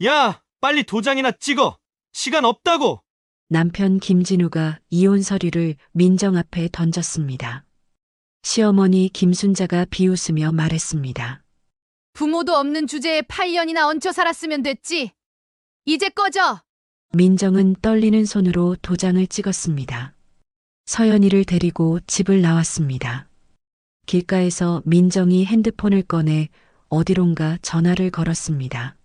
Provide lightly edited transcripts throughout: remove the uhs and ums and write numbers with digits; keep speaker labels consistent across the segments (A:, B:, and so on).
A: 야, 빨리 도장이나 찍어. 시간 없다고.
B: 남편 김진우가 이혼 서류를 민정 앞에 던졌습니다. 시어머니 김순자가 비웃으며 말했습니다.
C: 부모도 없는 주제에 8년이나 얹혀 살았으면 됐지. 이제 꺼져.
B: 민정은 떨리는 손으로 도장을 찍었습니다. 서연이를 데리고 집을 나왔습니다. 길가에서 민정이 핸드폰을 꺼내 어디론가 전화를 걸었습니다.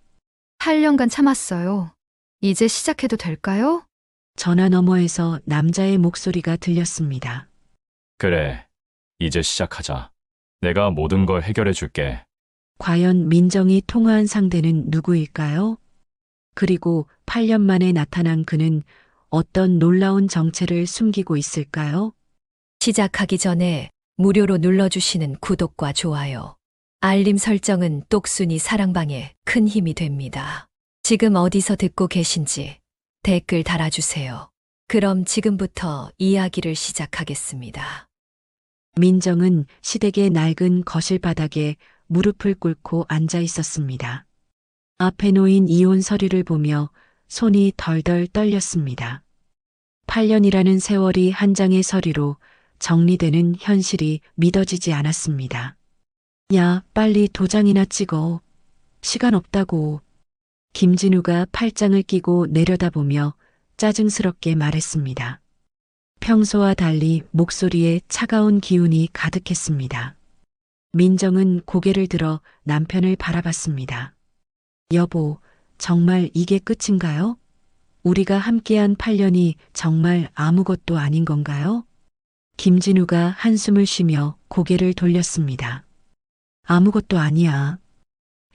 C: 8년간 참았어요. 이제 시작해도 될까요?
B: 전화 너머에서 남자의 목소리가 들렸습니다.
D: 그래, 이제 시작하자. 내가 모든 걸 해결해 줄게.
B: 과연 민정이 통화한 상대는 누구일까요? 그리고 8년 만에 나타난 그는 어떤 놀라운 정체를 숨기고 있을까요?
E: 시작하기 전에 무료로 눌러주시는 구독과 좋아요, 알림 설정은 똑순이 사랑방에 큰 힘이 됩니다. 지금 어디서 듣고 계신지 댓글 달아주세요. 그럼 지금부터 이야기를 시작하겠습니다.
B: 민정은 시댁의 낡은 거실 바닥에 무릎을 꿇고 앉아 있었습니다. 앞에 놓인 이혼 서류를 보며 손이 덜덜 떨렸습니다. 8년이라는 세월이 한 장의 서류로 정리되는 현실이 믿어지지 않았습니다. 야, 빨리 도장이나 찍어. 시간 없다고. 김진우가 팔짱을 끼고 내려다보며 짜증스럽게 말했습니다. 평소와 달리 목소리에 차가운 기운이 가득했습니다. 민정은 고개를 들어 남편을 바라봤습니다. 여보, 정말 이게 끝인가요? 우리가 함께한 8년이 정말 아무것도 아닌 건가요? 김진우가 한숨을 쉬며 고개를 돌렸습니다. 아무것도 아니야.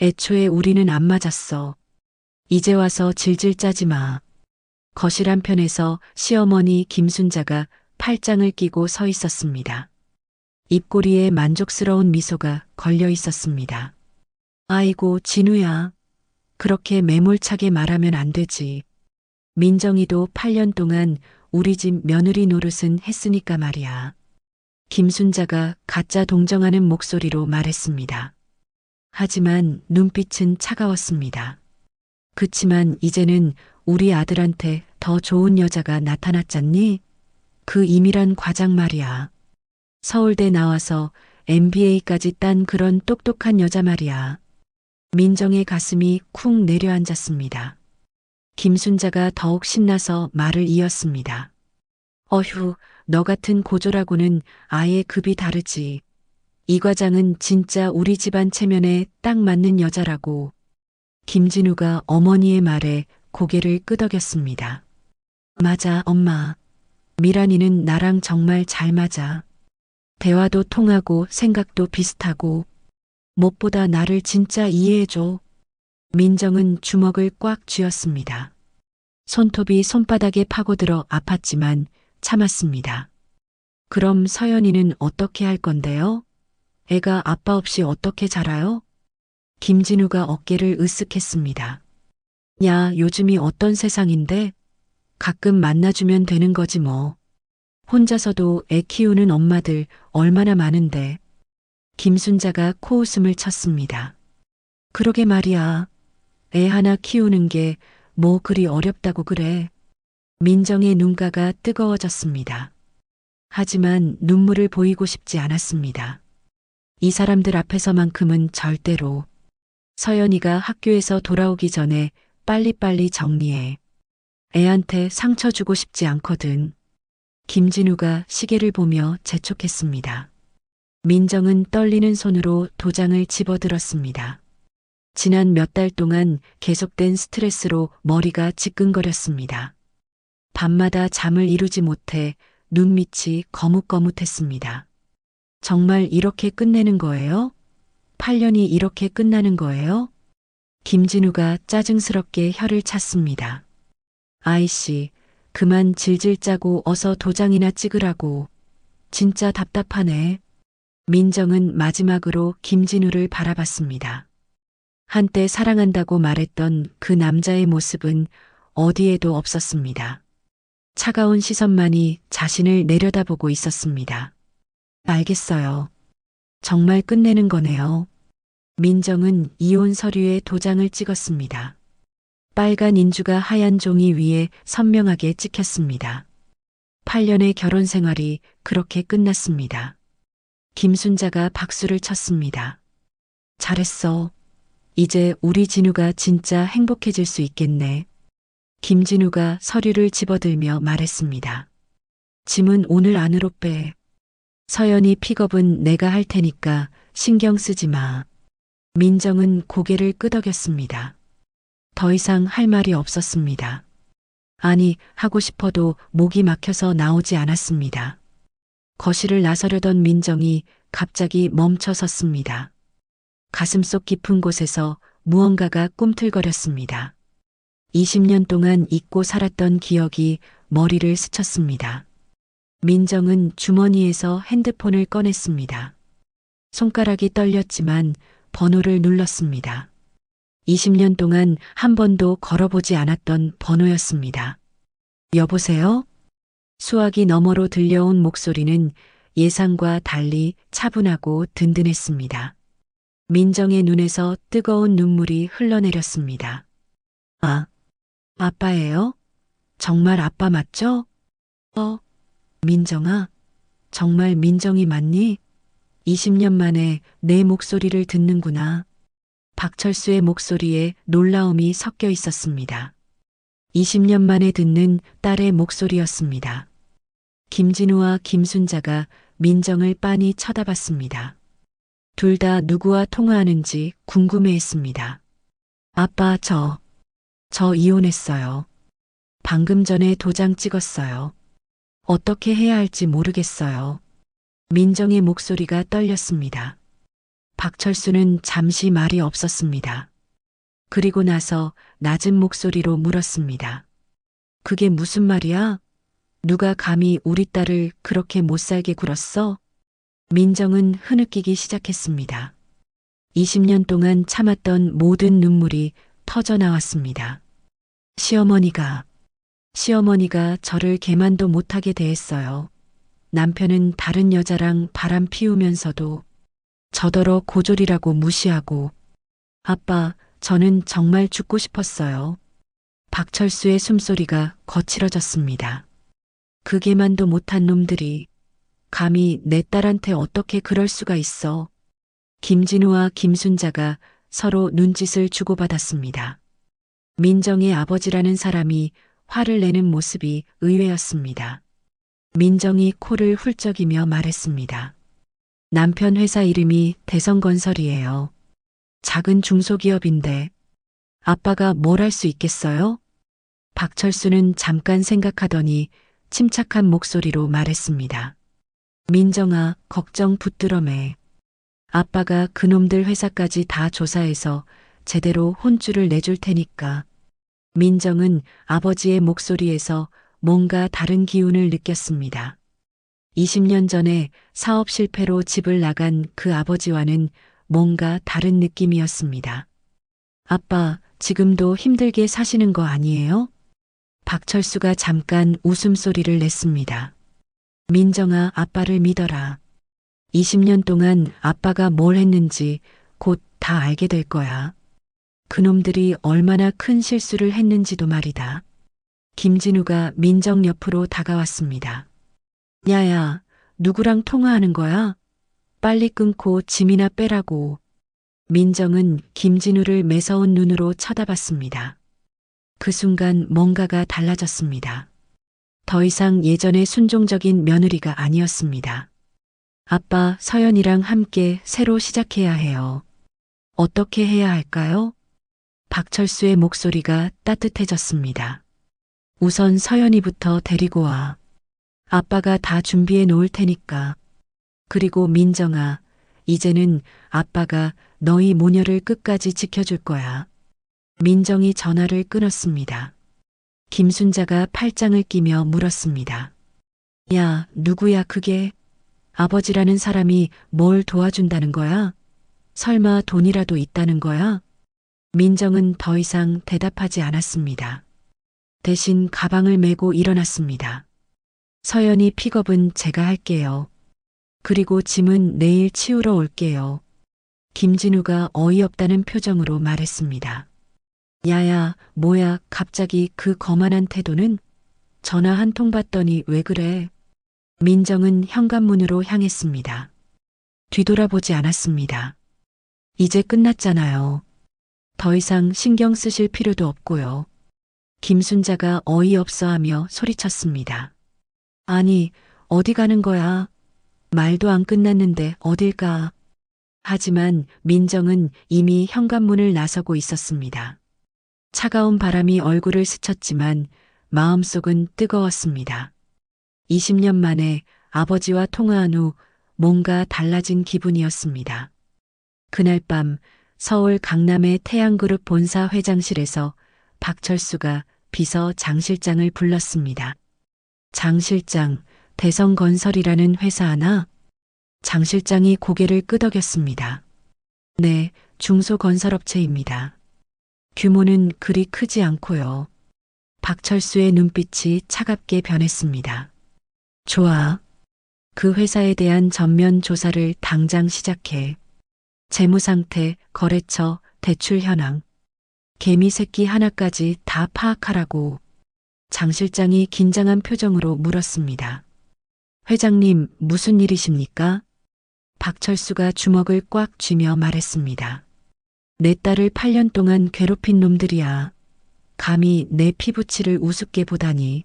B: 애초에 우리는 안 맞았어. 이제 와서 질질 짜지 마. 거실 한편에서 시어머니 김순자가 팔짱을 끼고 서 있었습니다. 입꼬리에 만족스러운 미소가 걸려 있었습니다. 아이고, 진우야. 그렇게 매몰차게 말하면 안 되지. 민정이도 8년 동안 우리 집 며느리 노릇은 했으니까 말이야. 김순자가 가짜 동정하는 목소리로 말했습니다. 하지만 눈빛은 차가웠습니다. 그치만 이제는 우리 아들한테 더 좋은 여자가 나타났잖니? 그 임이란 과장 말이야. 서울대 나와서 MBA까지 딴 그런 똑똑한 여자 말이야. 민정의 가슴이 쿵 내려앉았습니다. 김순자가 더욱 신나서 말을 이었습니다. 어휴, 너 같은 고졸하고는 아예 급이 다르지. 이 과장은 진짜 우리 집안 체면에 딱 맞는 여자라고. 김진우가 어머니의 말에 고개를 끄덕였습니다. 맞아, 엄마. 미란이는 나랑 정말 잘 맞아. 대화도 통하고 생각도 비슷하고 무엇보다 나를 진짜 이해해줘. 민정은 주먹을 꽉 쥐었습니다. 손톱이 손바닥에 파고들어 아팠지만 참았습니다. 그럼 서연이는 어떻게 할 건데요? 애가 아빠 없이 어떻게 자라요? 김진우가 어깨를 으쓱했습니다. 야, 요즘이 어떤 세상인데? 가끔 만나주면 되는 거지 뭐. 혼자서도 애 키우는 엄마들 얼마나 많은데. 김순자가 코웃음을 쳤습니다. 그러게 말이야. 애 하나 키우는 게 뭐 그리 어렵다고 그래. 민정의 눈가가 뜨거워졌습니다. 하지만 눈물을 보이고 싶지 않았습니다. 이 사람들 앞에서만큼은 절대로. 서연이가 학교에서 돌아오기 전에 빨리빨리 정리해. 애한테 상처 주고 싶지 않거든. 김진우가 시계를 보며 재촉했습니다. 민정은 떨리는 손으로 도장을 집어들었습니다. 지난 몇 달 동안 계속된 스트레스로 머리가 지끈거렸습니다. 밤마다 잠을 이루지 못해 눈밑이 거뭇거뭇했습니다. 정말 이렇게 끝내는 거예요? 8년이 이렇게 끝나는 거예요? 김진우가 짜증스럽게 혀를 찼습니다. 아이씨, 그만 질질 짜고 어서 도장이나 찍으라고. 진짜 답답하네. 민정은 마지막으로 김진우를 바라봤습니다. 한때 사랑한다고 말했던 그 남자의 모습은 어디에도 없었습니다. 차가운 시선만이 자신을 내려다보고 있었습니다. 알겠어요. 정말 끝내는 거네요. 민정은 이혼 서류에 도장을 찍었습니다. 빨간 인주가 하얀 종이 위에 선명하게 찍혔습니다. 8년의 결혼 생활이 그렇게 끝났습니다. 김순자가 박수를 쳤습니다. 잘했어. 이제 우리 진우가 진짜 행복해질 수 있겠네. 김진우가 서류를 집어들며 말했습니다. 짐은 오늘 안으로 빼. 서연이 픽업은 내가 할 테니까 신경 쓰지 마. 민정은 고개를 끄덕였습니다. 더 이상 할 말이 없었습니다. 아니, 하고 싶어도 목이 막혀서 나오지 않았습니다. 거실을 나서려던 민정이 갑자기 멈춰 섰습니다. 가슴속 깊은 곳에서 무언가가 꿈틀거렸습니다. 20년 동안 잊고 살았던 기억이 머리를 스쳤습니다. 민정은 주머니에서 핸드폰을 꺼냈습니다. 손가락이 떨렸지만 번호를 눌렀습니다. 20년 동안 한 번도 걸어보지 않았던 번호였습니다. 여보세요? 수화기 너머로 들려온 목소리는 예상과 달리 차분하고 든든했습니다. 민정의 눈에서 뜨거운 눈물이 흘러내렸습니다. 아, 아빠예요? 정말 아빠 맞죠? 민정아, 정말 민정이 맞니? 20년 만에 내 목소리를 듣는구나. 박철수의 목소리에 놀라움이 섞여 있었습니다. 20년 만에 듣는 딸의 목소리였습니다. 김진우와 김순자가 민정을 빤히 쳐다봤습니다. 둘 다 누구와 통화하는지 궁금해했습니다. 아빠, 저 이혼했어요. 방금 전에 도장 찍었어요. 어떻게 해야 할지 모르겠어요. 민정의 목소리가 떨렸습니다. 박철수는 잠시 말이 없었습니다. 그리고 나서 낮은 목소리로 물었습니다. 그게 무슨 말이야? 누가 감히 우리 딸을 그렇게 못살게 굴었어? 민정은 흐느끼기 시작했습니다. 20년 동안 참았던 모든 눈물이 터져나왔습니다. 시어머니가 저를 개만도 못하게 대했어요. 남편은 다른 여자랑 바람 피우면서도 저더러 고졸이라고 무시하고. 아빠, 저는 정말 죽고 싶었어요. 박철수의 숨소리가 거칠어졌습니다. 그 개만도 못한 놈들이 감히 내 딸한테 어떻게 그럴 수가 있어. 김진우와 김순자가 서로 눈짓을 주고받았습니다. 민정의 아버지라는 사람이 화를 내는 모습이 의외였습니다. 민정이 코를 훌쩍이며 말했습니다. 남편 회사 이름이 대성건설이에요. 작은 중소기업인데 아빠가 뭘 할 수 있겠어요? 박철수는 잠깐 생각하더니 침착한 목소리로 말했습니다. 민정아, 걱정 붙들어 매. 아빠가 그놈들 회사까지 다 조사해서 제대로 혼쭐을 내줄 테니까. 민정은 아버지의 목소리에서 뭔가 다른 기운을 느꼈습니다. 20년 전에 사업 실패로 집을 나간 그 아버지와는 뭔가 다른 느낌이었습니다. 아빠, 지금도 힘들게 사시는 거 아니에요? 박철수가 잠깐 웃음소리를 냈습니다. 민정아, 아빠를 믿어라. 20년 동안 아빠가 뭘 했는지 곧 다 알게 될 거야. 그놈들이 얼마나 큰 실수를 했는지도 말이다. 김진우가 민정 옆으로 다가왔습니다. 야야, 누구랑 통화하는 거야? 빨리 끊고 짐이나 빼라고. 민정은 김진우를 매서운 눈으로 쳐다봤습니다. 그 순간 뭔가가 달라졌습니다. 더 이상 예전의 순종적인 며느리가 아니었습니다. 아빠, 서연이랑 함께 새로 시작해야 해요. 어떻게 해야 할까요? 박철수의 목소리가 따뜻해졌습니다. 우선 서연이부터 데리고 와. 아빠가 다 준비해 놓을 테니까. 그리고 민정아, 이제는 아빠가 너희 모녀를 끝까지 지켜줄 거야. 민정이 전화를 끊었습니다. 김순자가 팔짱을 끼며 물었습니다. 야, 누구야 그게? 아버지라는 사람이 뭘 도와준다는 거야? 설마 돈이라도 있다는 거야? 민정은 더 이상 대답하지 않았습니다. 대신 가방을 메고 일어났습니다. 서연이 픽업은 제가 할게요. 그리고 짐은 내일 치우러 올게요. 김진우가 어이없다는 표정으로 말했습니다. 야야, 뭐야, 갑자기 그 거만한 태도는? 전화 한 통 받더니 왜 그래? 민정은 현관문으로 향했습니다. 뒤돌아보지 않았습니다. 이제 끝났잖아요. 더 이상 신경 쓰실 필요도 없고요. 김순자가 어이없어 하며 소리쳤습니다. 아니, 어디 가는 거야? 말도 안 끝났는데 어딜 가? 하지만 민정은 이미 현관문을 나서고 있었습니다. 차가운 바람이 얼굴을 스쳤지만 마음속은 뜨거웠습니다. 20년 만에 아버지와 통화한 후 뭔가 달라진 기분이었습니다. 그날 밤 서울 강남의 태양그룹 본사 회장실에서 박철수가 비서 장 실장을 불렀습니다. 장 실장, 대성건설이라는 회사 하나? 장 실장이 고개를 끄덕였습니다. 네, 중소건설업체입니다. 규모는 그리 크지 않고요. 박철수의 눈빛이 차갑게 변했습니다. 좋아. 그 회사에 대한 전면 조사를 당장 시작해. 재무 상태, 거래처, 대출 현황, 개미 새끼 하나까지 다 파악하라고. 장 실장이 긴장한 표정으로 물었습니다. 회장님, 무슨 일이십니까? 박철수가 주먹을 꽉 쥐며 말했습니다. 내 딸을 8년 동안 괴롭힌 놈들이야. 감히 내 피부치를 우습게 보다니.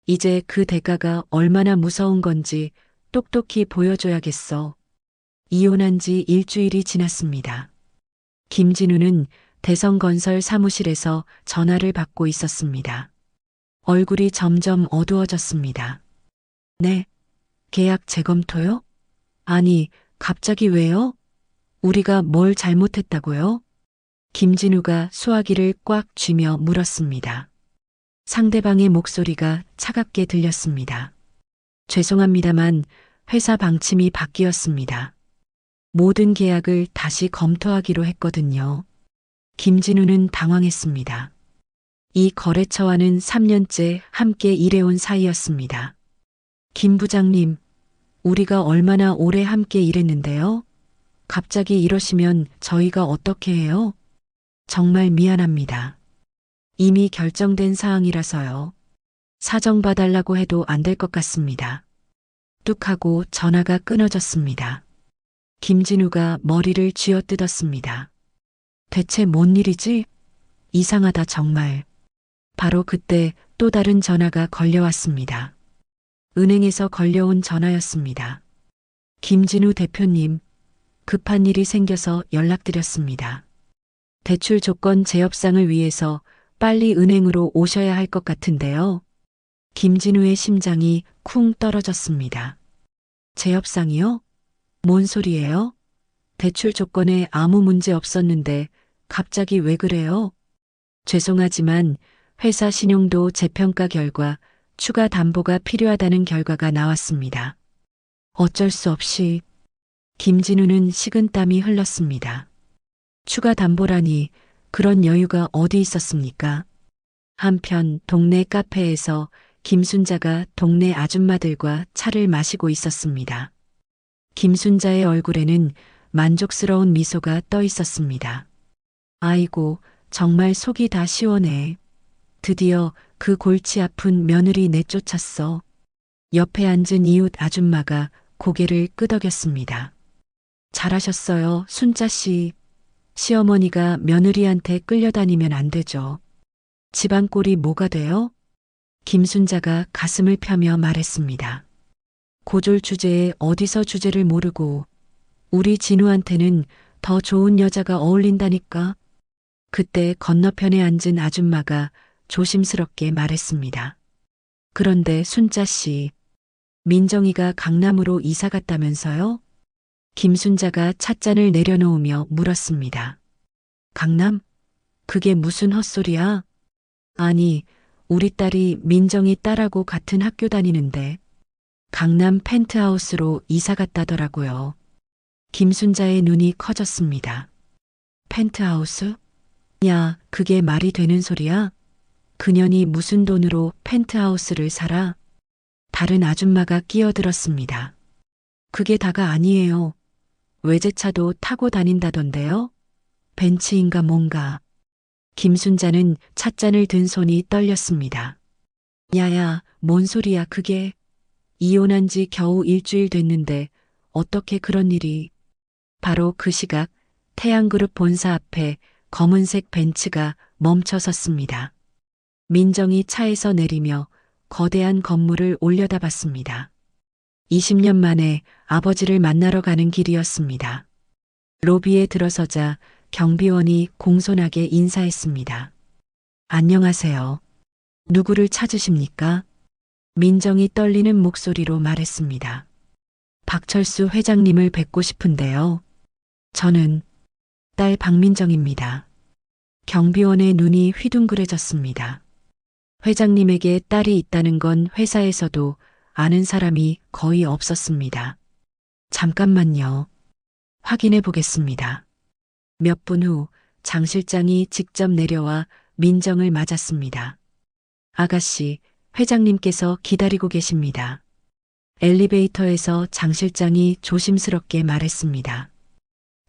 B: 이제 그 대가가 얼마나 무서운 건지 똑똑히 보여줘야겠어. 이혼한 지 일주일이 지났습니다. 김진우는 대성건설 사무실에서 전화를 받고 있었습니다. 얼굴이 점점 어두워졌습니다. 네, 계약 재검토요? 아니, 갑자기 왜요? 우리가 뭘 잘못했다고요? 김진우가 수화기를 꽉 쥐며 물었습니다. 상대방의 목소리가 차갑게 들렸습니다. 죄송합니다만 회사 방침이 바뀌었습니다. 모든 계약을 다시 검토하기로 했거든요. 김진우는 당황했습니다. 이 거래처와는 3년째 함께 일해온 사이였습니다. 김 부장님, 우리가 얼마나 오래 함께 일했는데요? 갑자기 이러시면 저희가 어떻게 해요? 정말 미안합니다. 이미 결정된 사항이라서요. 사정 봐달라고 해도 안 될 것 같습니다. 뚝 하고 전화가 끊어졌습니다. 김진우가 머리를 쥐어뜯었습니다. 대체 뭔 일이지? 이상하다 정말. 바로 그때 또 다른 전화가 걸려왔습니다. 은행에서 걸려온 전화였습니다. 김진우 대표님, 급한 일이 생겨서 연락드렸습니다. 대출 조건 재협상을 위해서 빨리 은행으로 오셔야 할 것 같은데요. 김진우의 심장이 쿵 떨어졌습니다. 재협상이요? 뭔 소리예요? 대출 조건에 아무 문제 없었는데 갑자기 왜 그래요? 죄송하지만 회사 신용도 재평가 결과 추가 담보가 필요하다는 결과가 나왔습니다. 어쩔 수 없이 김진우는 식은땀이 흘렀습니다. 추가 담보라니 그런 여유가 어디 있었습니까? 한편 동네 카페에서 김순자가 동네 아줌마들과 차를 마시고 있었습니다. 김순자의 얼굴에는 만족스러운 미소가 떠 있었습니다. 아이고, 정말 속이 다 시원해. 드디어 그 골치 아픈 며느리 내쫓았어. 옆에 앉은 이웃 아줌마가 고개를 끄덕였습니다. 잘하셨어요, 순자 씨. 시어머니가 며느리한테 끌려다니면 안 되죠. 집안 꼴이 뭐가 돼요? 김순자가 가슴을 펴며 말했습니다. 고졸 주제에 어디서 주제를 모르고 우리 진우한테는 더 좋은 여자가 어울린다니까. 그때 건너편에 앉은 아줌마가 조심스럽게 말했습니다. 그런데 순자 씨, 민정이가 강남으로 이사 갔다면서요? 김순자가 찻잔을 내려놓으며 물었습니다. 강남? 그게 무슨 헛소리야? 아니, 우리 딸이 민정이 딸하고 같은 학교 다니는데 강남 펜트하우스로 이사 갔다더라고요. 김순자의 눈이 커졌습니다. 펜트하우스? 야, 그게 말이 되는 소리야? 그년이 무슨 돈으로 펜트하우스를 살아? 다른 아줌마가 끼어들었습니다. 그게 다가 아니에요. 외제차도 타고 다닌다던데요? 벤츠인가 뭔가. 김순자는 찻잔을 든 손이 떨렸습니다. 야야, 뭔 소리야 그게. 이혼한 지 겨우 일주일 됐는데 어떻게 그런 일이. 바로 그 시각 태양그룹 본사 앞에 검은색 벤츠가 멈춰 섰습니다. 민정이 차에서 내리며 거대한 건물을 올려다봤습니다. 20년 만에 아버지를 만나러 가는 길이었습니다. 로비에 들어서자 경비원이 공손하게 인사했습니다. 안녕하세요. 누구를 찾으십니까? 민정이 떨리는 목소리로 말했습니다. 박철수 회장님을 뵙고 싶은데요. 저는 딸 박민정입니다. 경비원의 눈이 휘둥그레졌습니다. 회장님에게 딸이 있다는 건 회사에서도 아는 사람이 거의 없었습니다. 잠깐만요. 확인해 보겠습니다. 몇 분 후 장 실장이 직접 내려와 민정을 맞았습니다. 아가씨, 회장님께서 기다리고 계십니다. 엘리베이터에서 장 실장이 조심스럽게 말했습니다.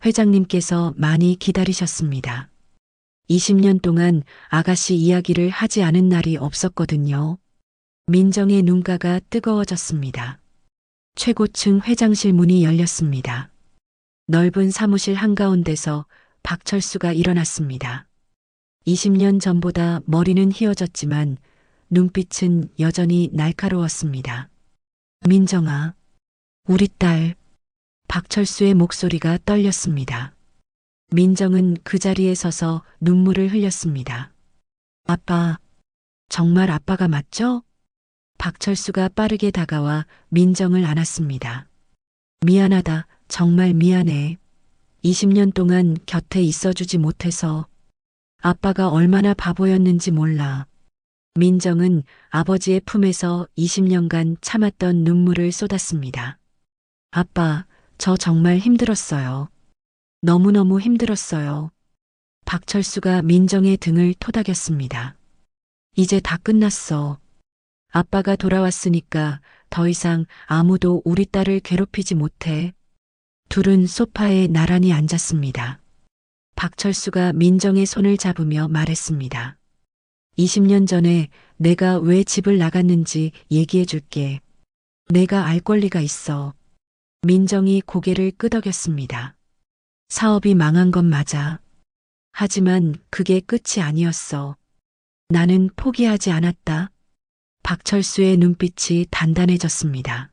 B: 회장님께서 많이 기다리셨습니다. 20년 동안 아가씨 이야기를 하지 않은 날이 없었거든요. 민정의 눈가가 뜨거워졌습니다. 최고층 회장실 문이 열렸습니다. 넓은 사무실 한가운데서 박철수가 일어났습니다. 20년 전보다 머리는 휘어졌지만 눈빛은 여전히 날카로웠습니다. 민정아, 우리 딸. 박철수의 목소리가 떨렸습니다. 민정은 그 자리에 서서 눈물을 흘렸습니다. 아빠, 정말 아빠가 맞죠? 박철수가 빠르게 다가와 민정을 안았습니다. 미안하다, 정말 미안해. 20년 동안 곁에 있어주지 못해서 아빠가 얼마나 바보였는지 몰라. 민정은 아버지의 품에서 20년간 참았던 눈물을 쏟았습니다. 아빠, 저 정말 힘들었어요. 너무너무 힘들었어요. 박철수가 민정의 등을 토닥였습니다. 이제 다 끝났어. 아빠가 돌아왔으니까 더 이상 아무도 우리 딸을 괴롭히지 못해. 둘은 소파에 나란히 앉았습니다. 박철수가 민정의 손을 잡으며 말했습니다. 20년 전에 내가 왜 집을 나갔는지 얘기해 줄게. 내가 알 권리가 있어. 민정이 고개를 끄덕였습니다. 사업이 망한 건 맞아. 하지만 그게 끝이 아니었어. 나는 포기하지 않았다. 박철수의 눈빛이 단단해졌습니다.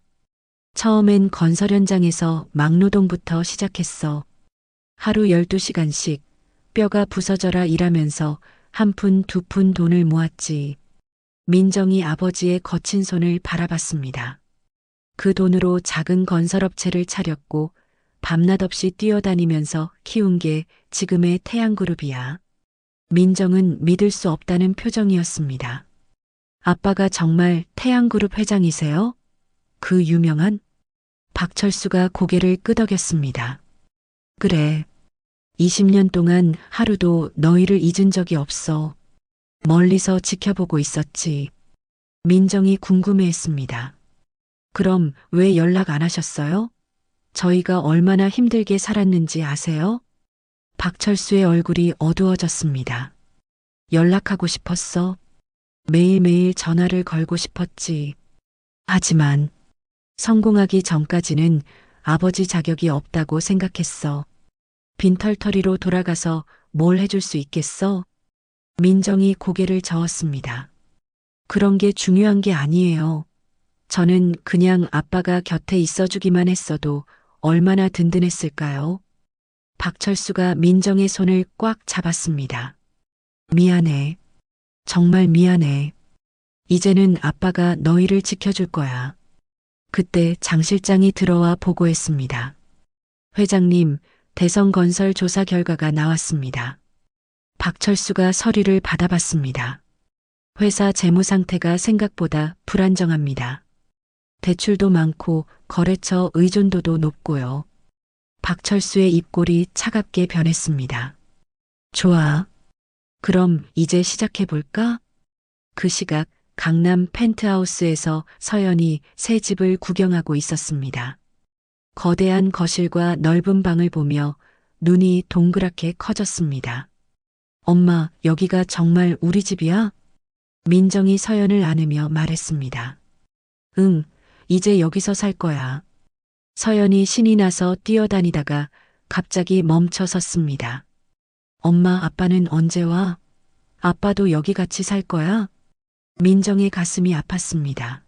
B: 처음엔 건설 현장에서 막노동부터 시작했어. 하루 12시간씩 뼈가 부서져라 일하면서 한 푼 두 푼 돈을 모았지. 민정이 아버지의 거친 손을 바라봤습니다. 그 돈으로 작은 건설업체를 차렸고 밤낮 없이 뛰어다니면서 키운 게 지금의 태양그룹이야. 민정은 믿을 수 없다는 표정이었습니다. 아빠가 정말 태양그룹 회장이세요? 그 유명한? 박철수가 고개를 끄덕였습니다. 그래. 20년 동안 하루도 너희를 잊은 적이 없어. 멀리서 지켜보고 있었지. 민정이 궁금해했습니다. 그럼 왜 연락 안 하셨어요? 저희가 얼마나 힘들게 살았는지 아세요? 박철수의 얼굴이 어두워졌습니다. 연락하고 싶었어. 매일매일 전화를 걸고 싶었지. 하지만 성공하기 전까지는 아버지 자격이 없다고 생각했어. 빈털터리로 돌아가서 뭘 해줄 수 있겠어? 민정이 고개를 저었습니다. 그런 게 중요한 게 아니에요. 저는 그냥 아빠가 곁에 있어주기만 했어도 얼마나 든든했을까요? 박철수가 민정의 손을 꽉 잡았습니다. 미안해. 정말 미안해. 이제는 아빠가 너희를 지켜줄 거야. 그때 장 실장이 들어와 보고했습니다. 회장님, 대성건설 조사 결과가 나왔습니다. 박철수가 서류를 받아봤습니다. 회사 재무 상태가 생각보다 불안정합니다. 대출도 많고 거래처 의존도도 높고요. 박철수의 입꼬리 차갑게 변했습니다. 좋아. 그럼 이제 시작해볼까? 그 시각 강남 펜트하우스에서 서연이 새 집을 구경하고 있었습니다. 거대한 거실과 넓은 방을 보며 눈이 동그랗게 커졌습니다. 엄마, 여기가 정말 우리 집이야? 민정이 서연을 안으며 말했습니다. 응, 이제 여기서 살 거야. 서연이 신이 나서 뛰어다니다가 갑자기 멈춰 섰습니다. 엄마, 아빠는 언제 와? 아빠도 여기 같이 살 거야? 민정의 가슴이 아팠습니다.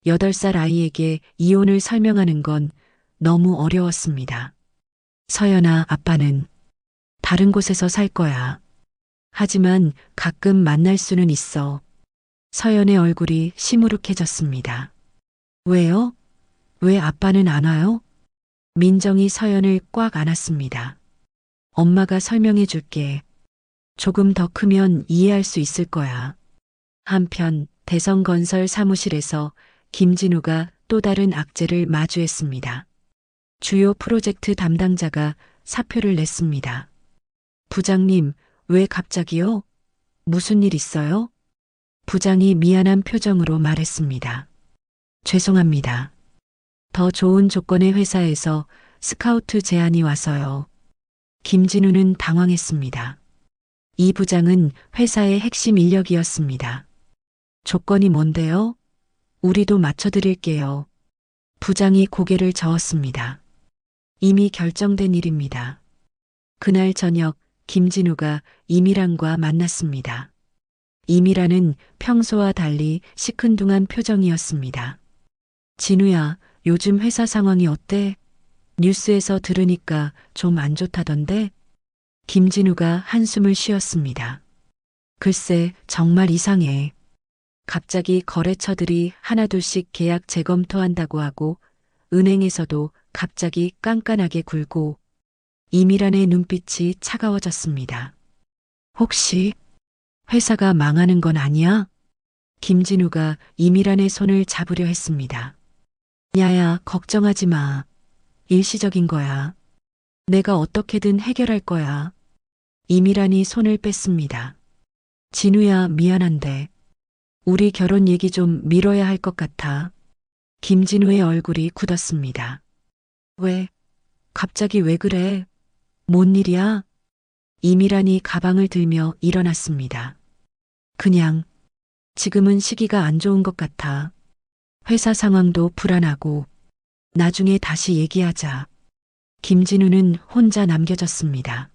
B: 8살 아이에게 이혼을 설명하는 건 너무 어려웠습니다. 서연아, 아빠는 다른 곳에서 살 거야. 하지만 가끔 만날 수는 있어. 서연의 얼굴이 시무룩해졌습니다. 왜요? 왜 아빠는 안 와요? 민정이 서연을 꽉 안았습니다. 엄마가 설명해 줄게. 조금 더 크면 이해할 수 있을 거야. 한편 대성건설 사무실에서 김진우가 또 다른 악재를 마주했습니다. 주요 프로젝트 담당자가 사표를 냈습니다. 부장님, 왜 갑자기요? 무슨 일 있어요? 부장이 미안한 표정으로 말했습니다. 죄송합니다. 더 좋은 조건의 회사에서 스카우트 제안이 와서요. 김진우는 당황했습니다. 이 부장은 회사의 핵심 인력이었습니다. 조건이 뭔데요? 우리도 맞춰드릴게요. 부장이 고개를 저었습니다. 이미 결정된 일입니다. 그날 저녁 김진우가 이미란과 만났습니다. 이미란은 평소와 달리 시큰둥한 표정이었습니다. 진우야, 요즘 회사 상황이 어때? 뉴스에서 들으니까 좀 안 좋다던데? 김진우가 한숨을 쉬었습니다. 글쎄, 정말 이상해. 갑자기 거래처들이 하나둘씩 계약 재검토한다고 하고 은행에서도 갑자기 깐깐하게 굴고 이미란의 눈빛이 차가워졌습니다. 혹시 회사가 망하는 건 아니야? 김진우가 이미란의 손을 잡으려 했습니다. 야야, 걱정하지 마. 일시적인 거야. 내가 어떻게든 해결할 거야. 이미란이 손을 뺐습니다. 진우야, 미안한데 우리 결혼 얘기 좀 미뤄야 할 것 같아. 김진우의 얼굴이 굳었습니다. 왜? 갑자기 왜 그래? 뭔 일이야? 이미란이 가방을 들며 일어났습니다. 그냥 지금은 시기가 안 좋은 것 같아. 회사 상황도 불안하고 나중에 다시 얘기하자. 김진우는 혼자 남겨졌습니다.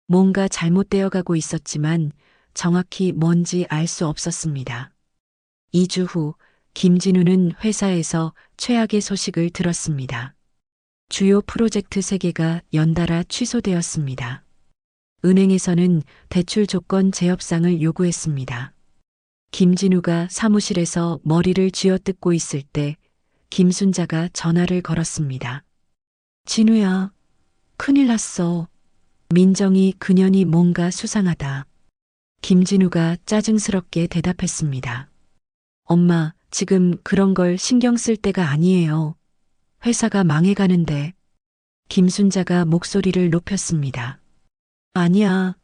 B: 뭔가 잘못되어 가고 있었지만 정확히 뭔지 알 수 없었습니다. 2주 후 김진우는 회사에서 최악의 소식을 들었습니다. 주요 프로젝트 3개가 연달아 취소되었습니다. 은행에서는 대출 조건 재협상을 요구했습니다. 김진우가 사무실에서 머리를 쥐어뜯고 있을 때 김순자가 전화를 걸었습니다. 진우야, 큰일 났어. 민정이 그년이 뭔가 수상하다. 김진우가 짜증스럽게 대답했습니다. 엄마, 지금 그런 걸 신경 쓸 때가 아니에요. 회사가 망해가는데. 김순자가 목소리를 높였습니다. 아니야.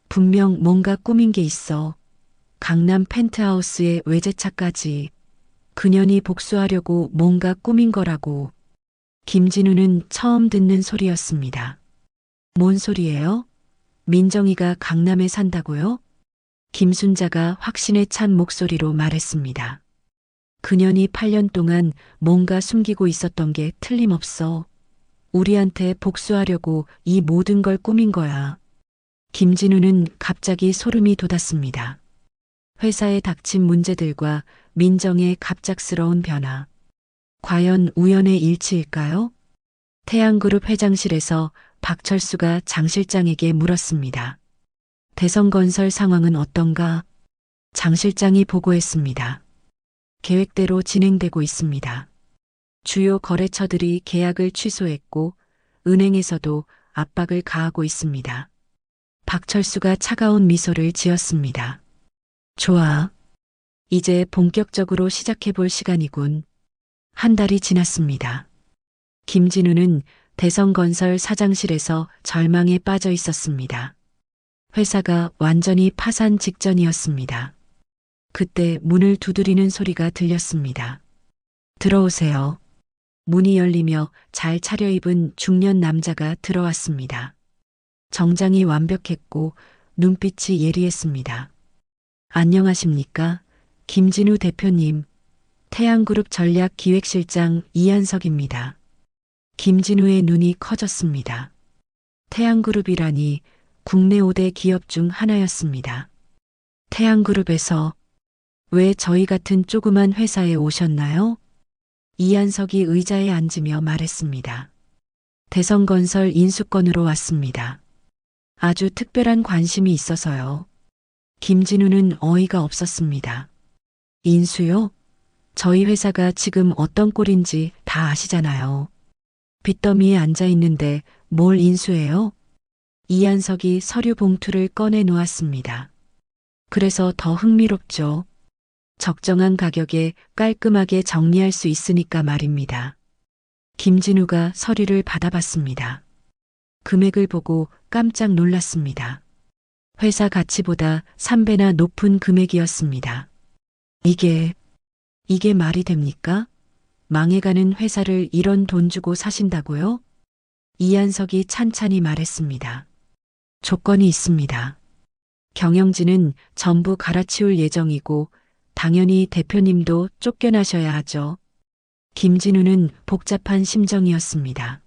B: 분명 뭔가 꾸민 게 있어. 강남 펜트하우스의 외제차까지. 그년이 복수하려고 뭔가 꾸민 거라고. 김진우는 처음 듣는 소리였습니다. 뭔 소리예요? 민정이가 강남에 산다고요? 김순자가 확신에 찬 목소리로 말했습니다. 그년이 8년 동안 뭔가 숨기고 있었던 게 틀림없어. 우리한테 복수하려고 이 모든 걸 꾸민 거야. 김진우는 갑자기 소름이 돋았습니다. 회사에 닥친 문제들과 민정의 갑작스러운 변화. 과연 우연의 일치일까요? 태양그룹 회장실에서 박철수가 장 실장에게 물었습니다. 대성건설 상황은 어떤가? 장 실장이 보고했습니다. 계획대로 진행되고 있습니다. 주요 거래처들이 계약을 취소했고 은행에서도 압박을 가하고 있습니다. 박철수가 차가운 미소를 지었습니다. 좋아. 이제 본격적으로 시작해볼 시간이군. 한 달이 지났습니다. 김진우는 대성건설 사장실에서 절망에 빠져 있었습니다. 회사가 완전히 파산 직전이었습니다. 그때 문을 두드리는 소리가 들렸습니다. 들어오세요. 문이 열리며 잘 차려입은 중년 남자가 들어왔습니다. 정장이 완벽했고 눈빛이 예리했습니다. 안녕하십니까? 김진우 대표님, 태양그룹 전략기획실장 이한석입니다. 김진우의 눈이 커졌습니다. 태양그룹이라니 국내 5대 기업 중 하나였습니다. 태양그룹에서 왜 저희 같은 조그만 회사에 오셨나요? 이한석이 의자에 앉으며 말했습니다. 대성건설 인수권으로 왔습니다. 아주 특별한 관심이 있어서요. 김진우는 어이가 없었습니다. 인수요? 저희 회사가 지금 어떤 꼴인지 다 아시잖아요. 빚더미에 앉아 있는데 뭘 인수해요? 이한석이 서류 봉투를 꺼내 놓았습니다. 그래서 더 흥미롭죠. 적정한 가격에 깔끔하게 정리할 수 있으니까 말입니다. 김진우가 서류를 받아봤습니다. 금액을 보고 깜짝 놀랐습니다. 회사 가치보다 3배나 높은 금액이었습니다. 이게 말이 됩니까? 망해가는 회사를 이런 돈 주고 사신다고요? 이한석이 찬찬히 말했습니다. 조건이 있습니다. 경영진은 전부 갈아치울 예정이고 당연히 대표님도 쫓겨나셔야 하죠. 김진우는 복잡한 심정이었습니다.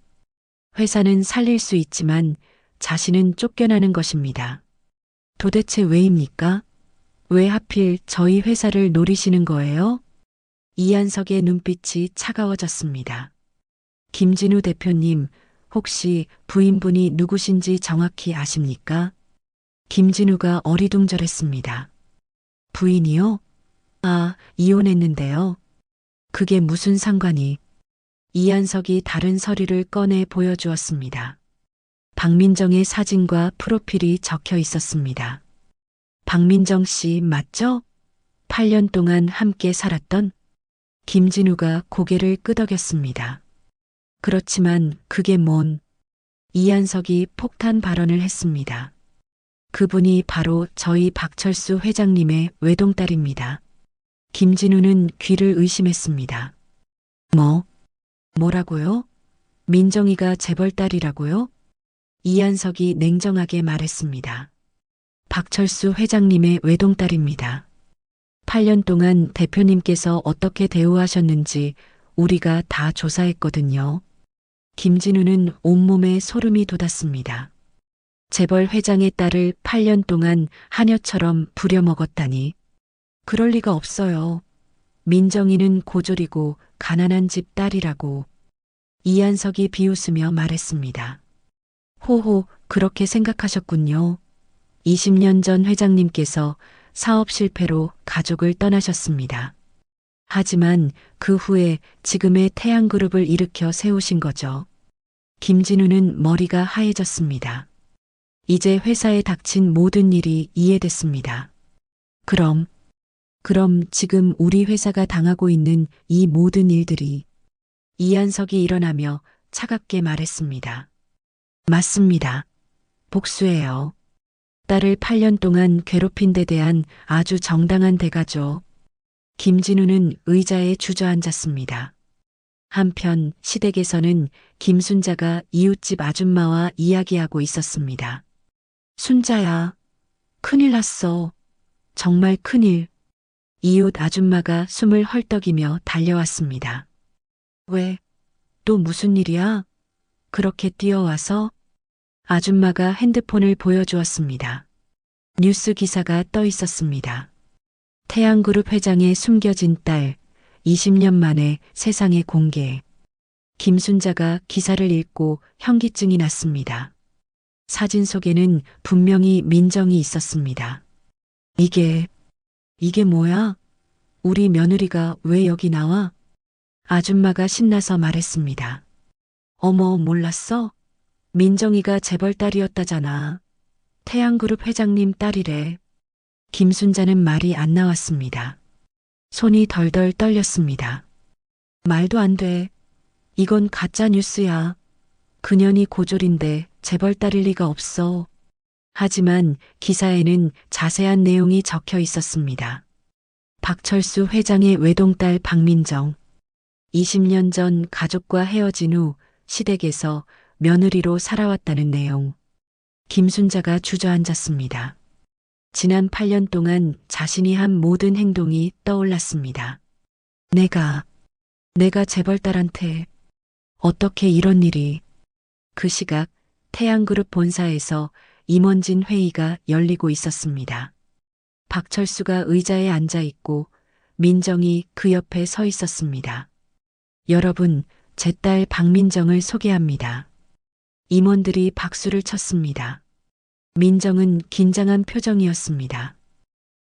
B: 회사는 살릴 수 있지만 자신은 쫓겨나는 것입니다. 도대체 왜입니까? 왜 하필 저희 회사를 노리시는 거예요? 이한석의 눈빛이 차가워졌습니다. 김진우 대표님, 혹시 부인분이 누구신지 정확히 아십니까? 김진우가 어리둥절했습니다. 부인이요? 아, 이혼했는데요. 그게 무슨 상관이? 이한석이 다른 서류를 꺼내 보여주었습니다. 박민정의 사진과 프로필이 적혀 있었습니다. 박민정 씨 맞죠? 8년 동안 함께 살았던? 김진우가 고개를 끄덕였습니다. 그렇지만 그게 뭔? 이한석이 폭탄 발언을 했습니다. 그분이 바로 저희 박철수 회장님의 외동딸입니다. 김진우는 귀를 의심했습니다. 뭐라고요? 민정이가 재벌딸이라고요? 이한석이 냉정하게 말했습니다. 박철수 회장님의 외동딸입니다. 8년 동안 대표님께서 어떻게 대우하셨는지 우리가 다 조사했거든요. 김진우는 온몸에 소름이 돋았습니다. 재벌 회장의 딸을 8년 동안 하녀처럼 부려먹었다니. 그럴 리가 없어요. 민정이는 고졸이고 가난한 집 딸이라고. 이한석이 비웃으며 말했습니다. 호호, 그렇게 생각하셨군요. 20년 전 회장님께서 사업 실패로 가족을 떠나셨습니다. 하지만 그 후에 지금의 태양그룹을 일으켜 세우신 거죠. 김진우는 머리가 하얘졌습니다. 이제 회사에 닥친 모든 일이 이해됐습니다. 그럼 지금 우리 회사가 당하고 있는 이 모든 일들이 이한석이 일어나며 차갑게 말했습니다. 맞습니다. 복수예요. 딸을 8년 동안 괴롭힌 데 대한 아주 정당한 대가죠. 김진우는 의자에 주저앉았습니다. 한편 시댁에서는 김순자가 이웃집 아줌마와 이야기하고 있었습니다. 순자야, 큰일 났어. 정말 큰일. 이웃 아줌마가 숨을 헐떡이며 달려왔습니다. 왜? 또 무슨 일이야? 그렇게 뛰어와서? 아줌마가 핸드폰을 보여주었습니다. 뉴스 기사가 떠 있었습니다. 태양그룹 회장의 숨겨진 딸, 20년 만에 세상에 공개. 김순자가 기사를 읽고 현기증이 났습니다. 사진 속에는 분명히 민정이 있었습니다. 이게 뭐야? 우리 며느리가 왜 여기 나와? 아줌마가 신나서 말했습니다. 어머, 몰랐어? 민정이가 재벌 딸이었다잖아. 태양그룹 회장님 딸이래. 김순자는 말이 안 나왔습니다. 손이 덜덜 떨렸습니다. 말도 안 돼. 이건 가짜 뉴스야. 그년이 고졸인데 재벌 딸일 리가 없어. 하지만 기사에는 자세한 내용이 적혀 있었습니다. 박철수 회장의 외동딸 박민정. 20년 전 가족과 헤어진 후 시댁에서 며느리로 살아왔다는 내용. 김순자가 주저앉았습니다. 지난 8년 동안 자신이 한 모든 행동이 떠올랐습니다. 내가 재벌딸한테 어떻게 이런 일이. 그 시각 태양그룹 본사에서 임원진 회의가 열리고 있었습니다. 박철수가 의자에 앉아 있고 민정이 그 옆에 서 있었습니다. 여러분, 제 딸 박민정을 소개합니다. 임원들이 박수를 쳤습니다. 민정은 긴장한 표정이었습니다.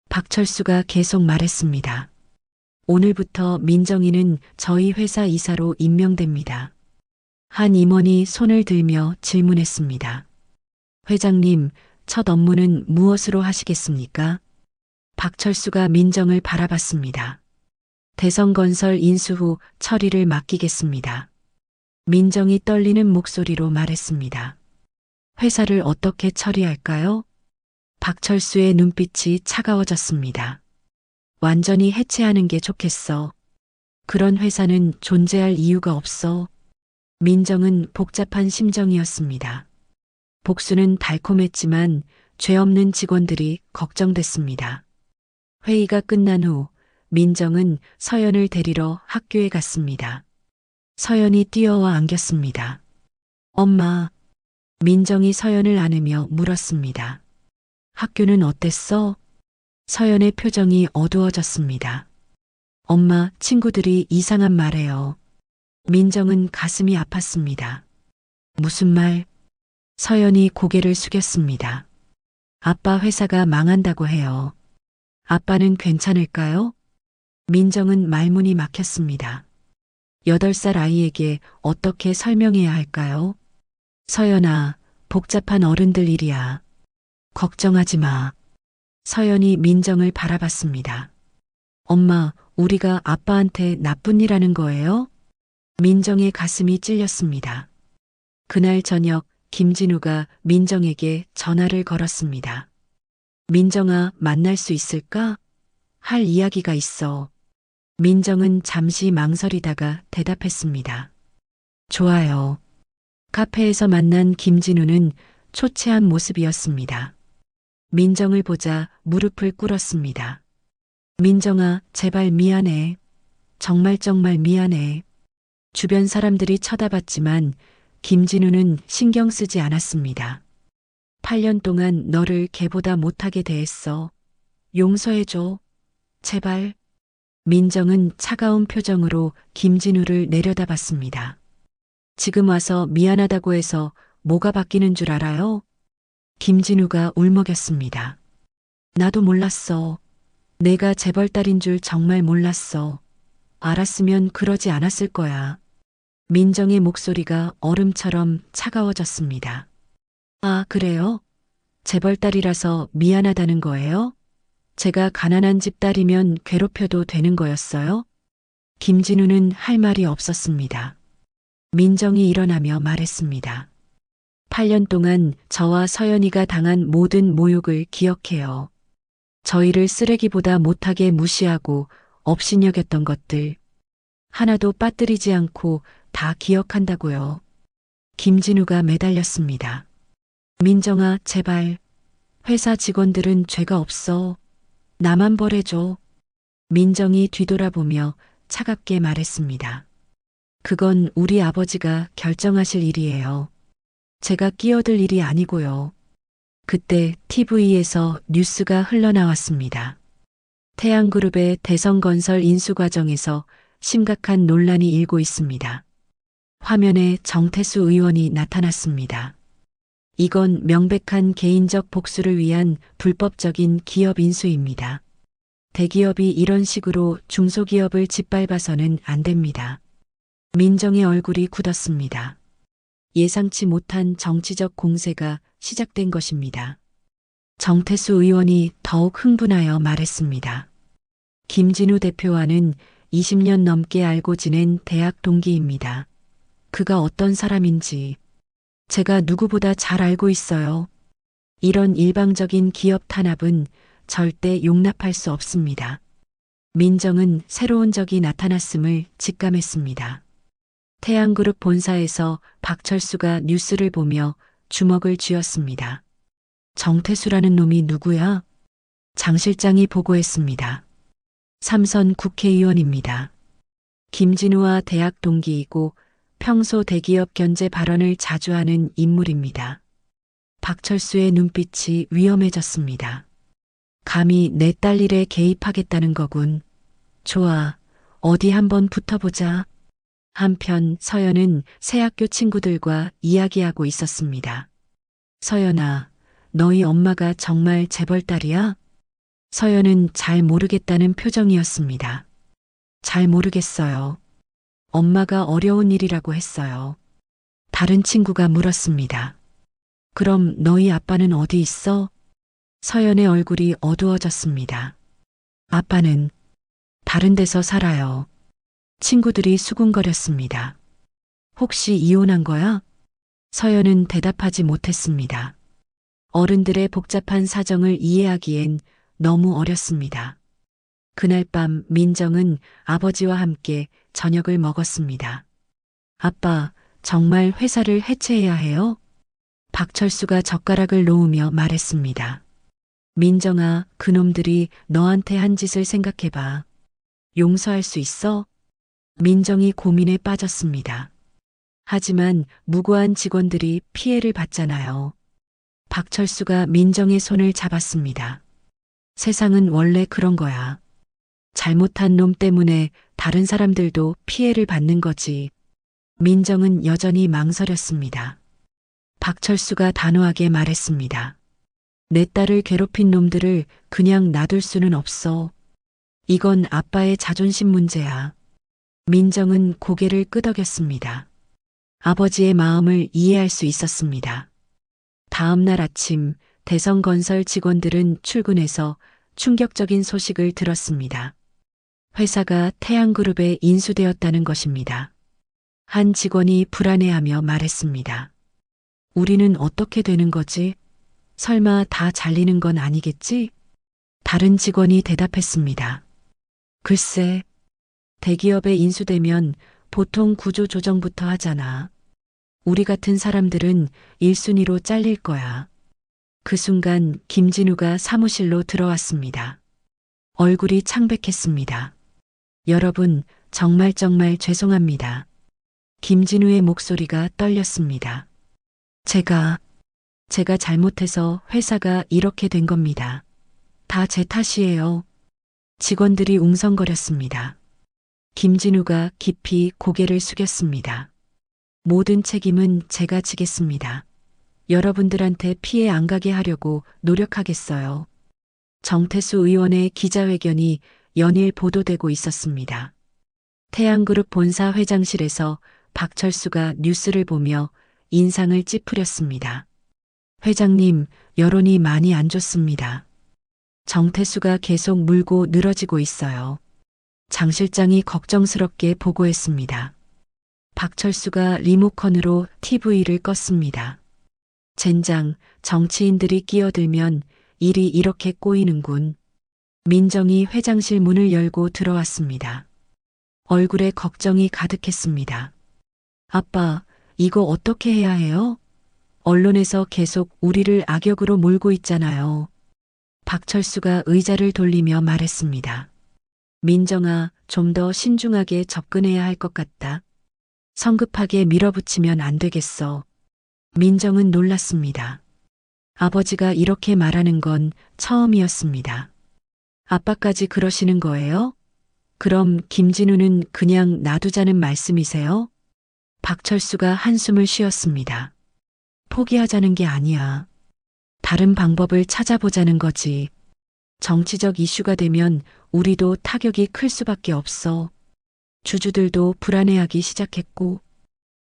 B: 박철수가 계속 말했습니다. 오늘부터 민정이는 저희 회사 이사로 임명됩니다. 한 임원이 손을 들며 질문했습니다. 회장님, 첫 업무는 무엇으로 하시겠습니까? 박철수가 민정을 바라봤습니다. 대성건설 인수 후 처리를 맡기겠습니다. 민정이 떨리는 목소리로 말했습니다. 회사를 어떻게 처리할까요? 박철수의 눈빛이 차가워졌습니다. 완전히 해체하는 게 좋겠어. 그런 회사는 존재할 이유가 없어. 민정은 복잡한 심정이었습니다. 복수는 달콤했지만 죄 없는 직원들이 걱정됐습니다. 회의가 끝난 후 민정은 서연을 데리러 학교에 갔습니다. 서연이 뛰어와 안겼습니다. 엄마. 민정이 서연을 안으며 물었습니다. 학교는 어땠어? 서연의 표정이 어두워졌습니다. 엄마, 친구들이 이상한 말해요. 민정은 가슴이 아팠습니다. 무슨 말? 서연이 고개를 숙였습니다. 아빠 회사가 망한다고 해요. 아빠는 괜찮을까요? 민정은 말문이 막혔습니다. 8살 아이에게 어떻게 설명해야 할까요? 서연아, 복잡한 어른들 일이야. 걱정하지 마. 서연이 민정을 바라봤습니다. 엄마, 우리가 아빠한테 나쁜 일 하는 거예요? 민정의 가슴이 찔렸습니다. 그날 저녁 김진우가 민정에게 전화를 걸었습니다. 민정아, 만날 수 있을까? 할 이야기가 있어. 민정은 잠시 망설이다가 대답했습니다. 좋아요. 카페에서 만난 김진우는 초췌한 모습이었습니다. 민정을 보자 무릎을 꿇었습니다. 민정아, 제발 미안해. 정말 미안해. 주변 사람들이 쳐다봤지만 김진우는 신경 쓰지 않았습니다. 8년 동안 너를 개보다 못하게 대했어. 용서해줘. 제발. 민정은 차가운 표정으로 김진우를 내려다봤습니다. 지금 와서 미안하다고 해서 뭐가 바뀌는 줄 알아요? 김진우가 울먹였습니다. 나도 몰랐어. 내가 재벌딸인 줄 정말 몰랐어. 알았으면 그러지 않았을 거야. 민정의 목소리가 얼음처럼 차가워졌습니다. 아, 그래요? 재벌딸이라서 미안하다는 거예요? 제가 가난한 집 딸이면 괴롭혀도 되는 거였어요? 김진우는 할 말이 없었습니다. 민정이 일어나며 말했습니다. 8년 동안 저와 서연이가 당한 모든 모욕을 기억해요. 저희를 쓰레기보다 못하게 무시하고 업신여겼던 것들. 하나도 빠뜨리지 않고 다 기억한다고요. 김진우가 매달렸습니다. 민정아, 제발. 회사 직원들은 죄가 없어. 나만 벌해줘. 민정이 뒤돌아보며 차갑게 말했습니다. 그건 우리 아버지가 결정하실 일이에요. 제가 끼어들 일이 아니고요. 그때 TV에서 뉴스가 흘러나왔습니다. 태양그룹의 대성건설 인수 과정에서 심각한 논란이 일고 있습니다. 화면에 정태수 의원이 나타났습니다. 이건 명백한 개인적 복수를 위한 불법적인 기업 인수입니다. 대기업이 이런 식으로 중소기업을 짓밟아서는 안 됩니다. 민정의 얼굴이 굳었습니다. 예상치 못한 정치적 공세가 시작된 것입니다. 정태수 의원이 더욱 흥분하여 말했습니다. 김진우 대표와는 20년 넘게 알고 지낸 대학 동기입니다. 그가 어떤 사람인지 제가 누구보다 잘 알고 있어요. 이런 일방적인 기업 탄압은 절대 용납할 수 없습니다. 민정은 새로운 적이 나타났음을 직감했습니다. 태양그룹 본사에서 박철수가 뉴스를 보며 주먹을 쥐었습니다. 정태수라는 놈이 누구야? 장 실장이 보고했습니다. 삼선 국회의원입니다. 김진우와 대학 동기이고 평소 대기업 견제 발언을 자주 하는 인물입니다. 박철수의 눈빛이 위험해졌습니다. 감히 내 딸 일에 개입하겠다는 거군. 좋아, 어디 한번 붙어보자. 한편 서연은 새 학교 친구들과 이야기하고 있었습니다. 서연아, 너희 엄마가 정말 재벌딸이야? 서연은 잘 모르겠다는 표정이었습니다. 잘 모르겠어요. 엄마가 어려운 일이라고 했어요. 다른 친구가 물었습니다. 그럼 너희 아빠는 어디 있어? 서연의 얼굴이 어두워졌습니다. 아빠는 다른 데서 살아요. 친구들이 수군거렸습니다. 혹시 이혼한 거야? 서연은 대답하지 못했습니다. 어른들의 복잡한 사정을 이해하기엔 너무 어렸습니다. 그날 밤 민정은 아버지와 함께 저녁을 먹었습니다. 아빠, 정말 회사를 해체해야 해요? 박철수가 젓가락을 놓으며 말했습니다. 민정아, 그놈들이 너한테 한 짓을 생각해봐. 용서할 수 있어? 민정이 고민에 빠졌습니다. 하지만 무고한 직원들이 피해를 봤잖아요. 박철수가 민정의 손을 잡았습니다. 세상은 원래 그런 거야. 잘못한 놈 때문에 다른 사람들도 피해를 받는 거지. 민정은 여전히 망설였습니다. 박철수가 단호하게 말했습니다. 내 딸을 괴롭힌 놈들을 그냥 놔둘 수는 없어. 이건 아빠의 자존심 문제야. 민정은 고개를 끄덕였습니다. 아버지의 마음을 이해할 수 있었습니다. 다음 날 아침 대성건설 직원들은 출근해서 충격적인 소식을 들었습니다. 회사가 태양그룹에 인수되었다는 것입니다. 한 직원이 불안해하며 말했습니다. 우리는 어떻게 되는 거지? 설마 다 잘리는 건 아니겠지? 다른 직원이 대답했습니다. 글쎄, 대기업에 인수되면 보통 구조 조정부터 하잖아. 우리 같은 사람들은 1순위로 잘릴 거야. 그 순간 김진우가 사무실로 들어왔습니다. 얼굴이 창백했습니다. 여러분, 정말 죄송합니다. 김진우의 목소리가 떨렸습니다. 제가 잘못해서 회사가 이렇게 된 겁니다. 다 제 탓이에요. 직원들이 웅성거렸습니다. 김진우가 깊이 고개를 숙였습니다. 모든 책임은 제가 지겠습니다. 여러분들한테 피해 안 가게 하려고 노력하겠어요. 정태수 의원의 기자회견이 연일 보도되고 있었습니다. 태양그룹 본사 회장실에서 박철수가 뉴스를 보며 인상을 찌푸렸습니다. 회장님, 여론이 많이 안 좋습니다. 정태수가 계속 물고 늘어지고 있어요. 장 실장이 걱정스럽게 보고했습니다. 박철수가 리모컨으로 TV를 껐습니다. 젠장, 정치인들이 끼어들면 일이 이렇게 꼬이는군. 민정이 회장실 문을 열고 들어왔습니다. 얼굴에 걱정이 가득했습니다. 아빠, 이거 어떻게 해야 해요? 언론에서 계속 우리를 악역으로 몰고 있잖아요. 박철수가 의자를 돌리며 말했습니다. 민정아, 좀 더 신중하게 접근해야 할 것 같다. 성급하게 밀어붙이면 안 되겠어. 민정은 놀랐습니다. 아버지가 이렇게 말하는 건 처음이었습니다. 아빠까지 그러시는 거예요? 그럼 김진우는 그냥 놔두자는 말씀이세요? 박철수가 한숨을 쉬었습니다. 포기하자는 게 아니야. 다른 방법을 찾아보자는 거지. 정치적 이슈가 되면 우리도 타격이 클 수밖에 없어. 주주들도 불안해하기 시작했고,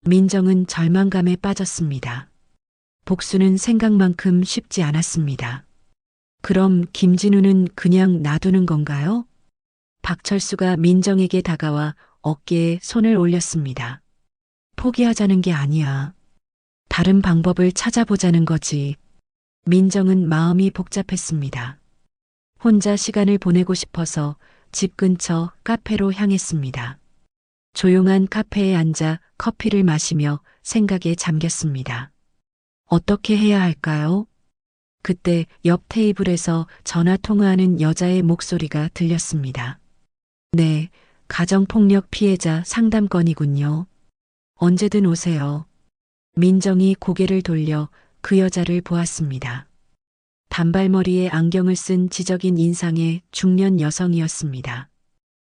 B: 민정은 절망감에 빠졌습니다. 복수는 생각만큼 쉽지 않았습니다. 그럼 김진우는 그냥 놔두는 건가요? 박철수가 민정에게 다가와 어깨에 손을 올렸습니다. 포기하자는 게 아니야. 다른 방법을 찾아보자는 거지. 민정은 마음이 복잡했습니다. 혼자 시간을 보내고 싶어서 집 근처 카페로 향했습니다. 조용한 카페에 앉아 커피를 마시며 생각에 잠겼습니다. 어떻게 해야 할까요? 그때 옆 테이블에서 전화 통화하는 여자의 목소리가 들렸습니다. 네, 가정폭력 피해자 상담건이군요. 언제든 오세요. 민정이 고개를 돌려 그 여자를 보았습니다. 단발머리에 안경을 쓴 지적인 인상의 중년 여성이었습니다.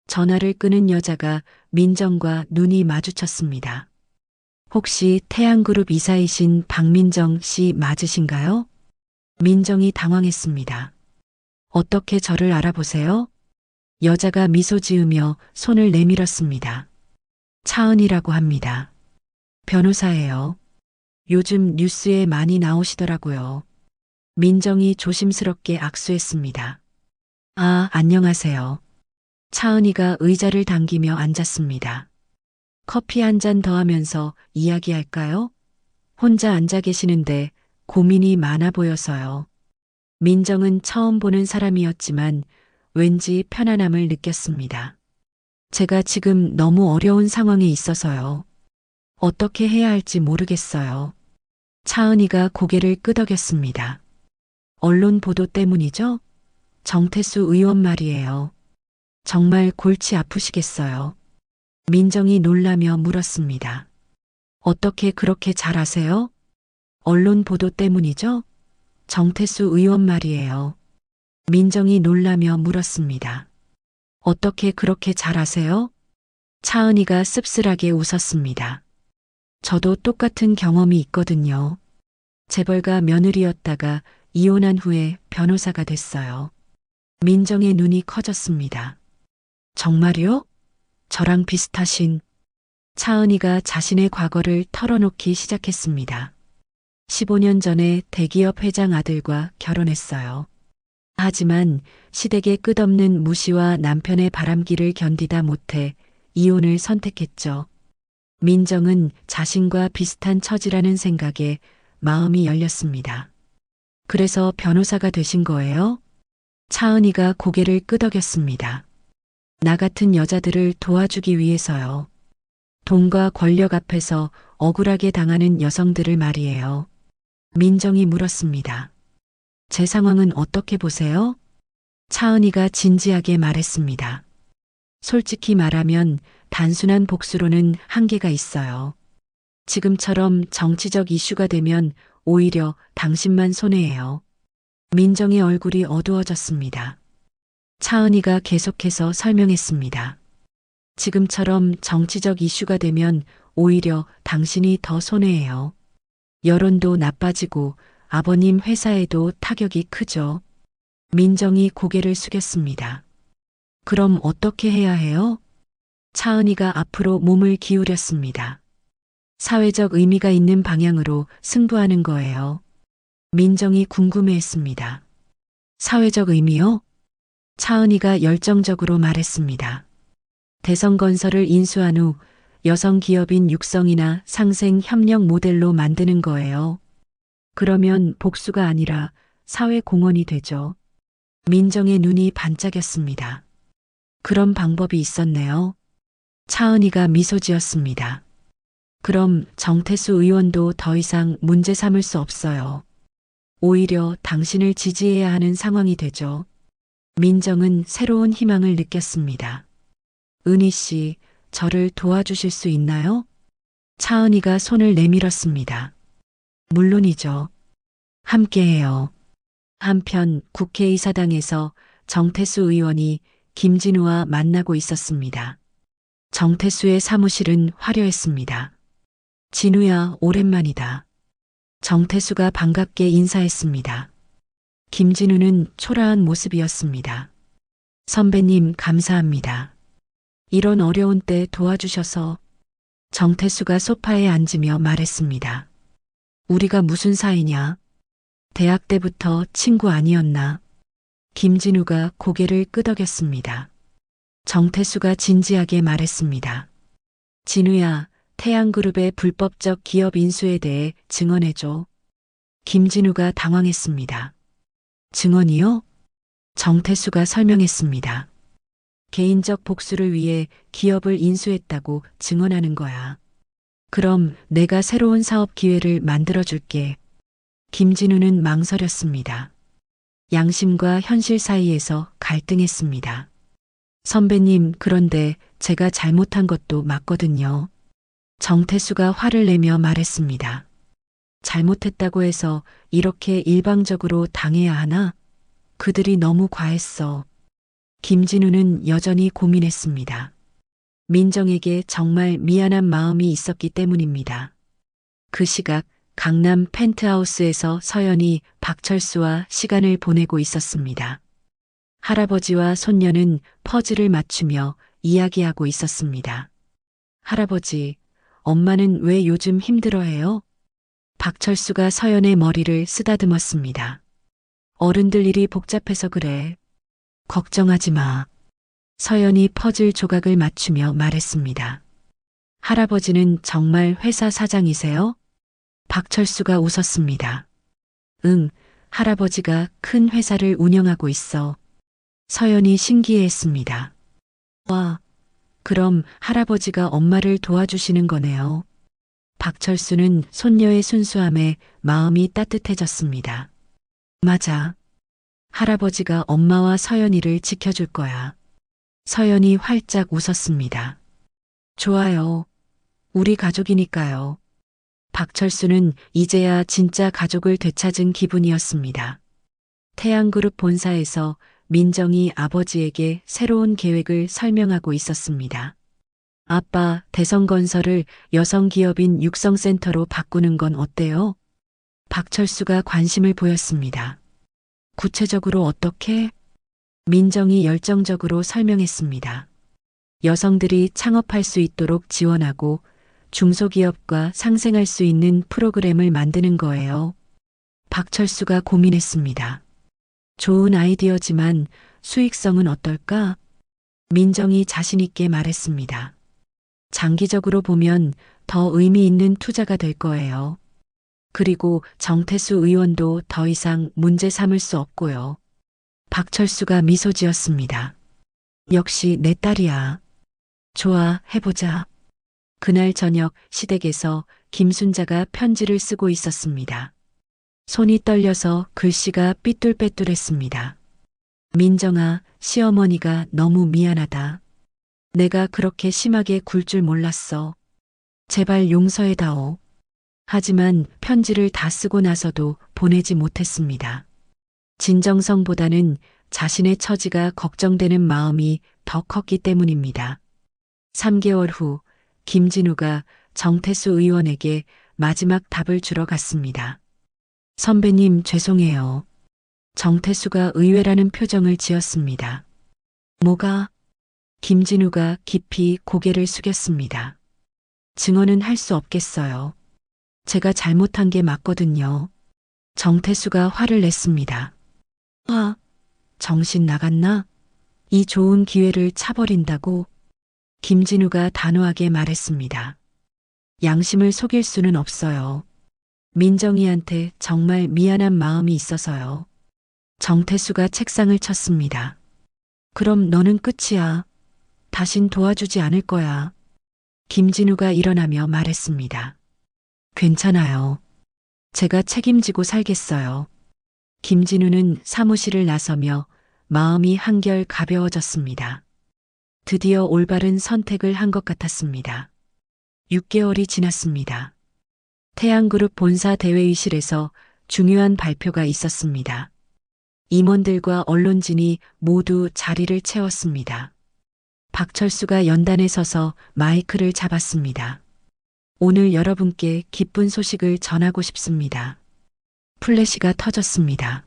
B: 전화를 끄는 여자가 민정과 눈이 마주쳤습니다. 혹시 태양그룹 이사이신 박민정 씨 맞으신가요? 민정이 당황했습니다. 어떻게 저를 알아보세요? 여자가 미소 지으며 손을 내밀었습니다. 차은이라고 합니다. 변호사예요. 요즘 뉴스에 많이 나오시더라고요. 민정이 조심스럽게 악수했습니다. 아, 안녕하세요. 차은이가 의자를 당기며 앉았습니다. 커피 한 잔 더 하면서 이야기할까요? 혼자 앉아 계시는데 고민이 많아 보여서요. 민정은 처음 보는 사람이었지만 왠지 편안함을 느꼈습니다. 제가 지금 너무 어려운 상황에 있어서요. 어떻게 해야 할지 모르겠어요. 차은이가 고개를 끄덕였습니다. 언론 보도 때문이죠? 정태수 의원 말이에요. 정말 골치 아프시겠어요. 민정이 놀라며 물었습니다. 어떻게 그렇게 잘 아세요? 언론 보도 때문이죠? 정태수 의원 말이에요. 민정이 놀라며 물었습니다. 어떻게 그렇게 잘 아세요? 차은이가 씁쓸하게 웃었습니다. 저도 똑같은 경험이 있거든요. 재벌가 며느리였다가 이혼한 후에 변호사가 됐어요. 민정의 눈이 커졌습니다. 정말요? 저랑 비슷하신. 차은이가 자신의 과거를 털어놓기 시작했습니다. 15년 전에 대기업 회장 아들과 결혼했어요. 하지만 시댁의 끝없는 무시와 남편의 바람기를 견디다 못해 이혼을 선택했죠. 민정은 자신과 비슷한 처지라는 생각에 마음이 열렸습니다. 그래서 변호사가 되신 거예요? 차은이가 고개를 끄덕였습니다. 나 같은 여자들을 도와주기 위해서요. 돈과 권력 앞에서 억울하게 당하는 여성들을 말이에요. 민정이 물었습니다. 제 상황은 어떻게 보세요? 차은이가 진지하게 말했습니다. 솔직히 말하면 단순한 복수로는 한계가 있어요. 지금처럼 정치적 이슈가 되면 오히려 당신만 손해예요. 민정의 얼굴이 어두워졌습니다. 차은이가 계속해서 설명했습니다. 지금처럼 정치적 이슈가 되면 오히려 당신이 더 손해예요. 여론도 나빠지고 아버님 회사에도 타격이 크죠. 민정이 고개를 숙였습니다. 그럼 어떻게 해야 해요? 차은이가 앞으로 몸을 기울였습니다. 사회적 의미가 있는 방향으로 승부하는 거예요. 민정이 궁금해했습니다. 사회적 의미요? 차은이가 열정적으로 말했습니다. 대성건설을 인수한 후 여성 기업인 육성이나 상생 협력 모델로 만드는 거예요. 그러면 복수가 아니라 사회 공헌이 되죠. 민정의 눈이 반짝였습니다. 그런 방법이 있었네요. 차은이가 미소 지었습니다. 그럼 정태수 의원도 더 이상 문제 삼을 수 없어요. 오히려 당신을 지지해야 하는 상황이 되죠. 민정은 새로운 희망을 느꼈습니다. 은희 씨, 저를 도와주실 수 있나요? 차은이가 손을 내밀었습니다. 물론이죠. 함께해요. 한편 국회의사당에서 정태수 의원이 김진우와 만나고 있었습니다. 정태수의 사무실은 화려했습니다. 진우야, 오랜만이다. 정태수가 반갑게 인사했습니다. 김진우는 초라한 모습이었습니다. 선배님, 감사합니다. 이런 어려운 때 도와주셔서. 정태수가 소파에 앉으며 말했습니다. 우리가 무슨 사이냐? 대학 때부터 친구 아니었나? 김진우가 고개를 끄덕였습니다. 정태수가 진지하게 말했습니다. 진우야, 태양그룹의 불법적 기업 인수에 대해 증언해줘. 김진우가 당황했습니다. 증언이요? 정태수가 설명했습니다. 개인적 복수를 위해 기업을 인수했다고 증언하는 거야. 그럼 내가 새로운 사업 기회를 만들어줄게. 김진우는 망설였습니다. 양심과 현실 사이에서 갈등했습니다. 선배님, 그런데 제가 잘못한 것도 맞거든요. 정태수가 화를 내며 말했습니다. 잘못했다고 해서 이렇게 일방적으로 당해야 하나? 그들이 너무 과했어. 김진우는 여전히 고민했습니다. 민정에게 정말 미안한 마음이 있었기 때문입니다. 그 시각 강남 펜트하우스에서 서연이 박철수와 시간을 보내고 있었습니다. 할아버지와 손녀는 퍼즐을 맞추며 이야기하고 있었습니다. 할아버지, 엄마는 왜 요즘 힘들어해요? 박철수가 서연의 머리를 쓰다듬었습니다. 어른들 일이 복잡해서 그래. 걱정하지 마. 서연이 퍼즐 조각을 맞추며 말했습니다. 할아버지는 정말 회사 사장이세요? 박철수가 웃었습니다. 응, 할아버지가 큰 회사를 운영하고 있어. 서연이 신기해했습니다. 와, 그럼 할아버지가 엄마를 도와주시는 거네요. 박철수는 손녀의 순수함에 마음이 따뜻해졌습니다. 맞아. 할아버지가 엄마와 서연이를 지켜줄 거야. 서연이 활짝 웃었습니다. 좋아요. 우리 가족이니까요. 박철수는 이제야 진짜 가족을 되찾은 기분이었습니다. 태양그룹 본사에서 민정이 아버지에게 새로운 계획을 설명하고 있었습니다. 아빠, 대성건설을 여성기업인 육성센터로 바꾸는 건 어때요? 박철수가 관심을 보였습니다. 구체적으로 어떻게? 민정이 열정적으로 설명했습니다. 여성들이 창업할 수 있도록 지원하고 중소기업과 상생할 수 있는 프로그램을 만드는 거예요. 박철수가 고민했습니다. 좋은 아이디어지만 수익성은 어떨까? 민정이 자신있게 말했습니다. 장기적으로 보면 더 의미 있는 투자가 될 거예요. 그리고 정태수 의원도 더 이상 문제 삼을 수 없고요. 박철수가 미소 지었습니다. 역시 내 딸이야. 좋아, 해보자. 그날 저녁 시댁에서 김순자가 편지를 쓰고 있었습니다. 손이 떨려서 글씨가 삐뚤빼뚤했습니다. 민정아, 시어머니가 너무 미안하다. 내가 그렇게 심하게 굴 줄 몰랐어. 제발 용서해다오. 하지만 편지를 다 쓰고 나서도 보내지 못했습니다. 진정성보다는 자신의 처지가 걱정되는 마음이 더 컸기 때문입니다. 3개월 후 김진우가 정태수 의원에게 마지막 답을 주러 갔습니다. 선배님, 죄송해요. 정태수가 의외라는 표정을 지었습니다. 뭐가? 김진우가 깊이 고개를 숙였습니다. 증언은 할 수 없겠어요. 제가 잘못한 게 맞거든요. 정태수가 화를 냈습니다. 화? 정신 나갔나? 이 좋은 기회를 차버린다고? 김진우가 단호하게 말했습니다. 양심을 속일 수는 없어요. 민정이한테 정말 미안한 마음이 있어서요. 정태수가 책상을 쳤습니다. 그럼 너는 끝이야. 다신 도와주지 않을 거야. 김진우가 일어나며 말했습니다. 괜찮아요. 제가 책임지고 살겠어요. 김진우는 사무실을 나서며 마음이 한결 가벼워졌습니다. 드디어 올바른 선택을 한 것 같았습니다. 6개월이 지났습니다. 태양그룹 본사 대회의실에서 중요한 발표가 있었습니다. 임원들과 언론진이 모두 자리를 채웠습니다. 박철수가 연단에 서서 마이크를 잡았습니다. 오늘 여러분께 기쁜 소식을 전하고 싶습니다. 플래시가 터졌습니다.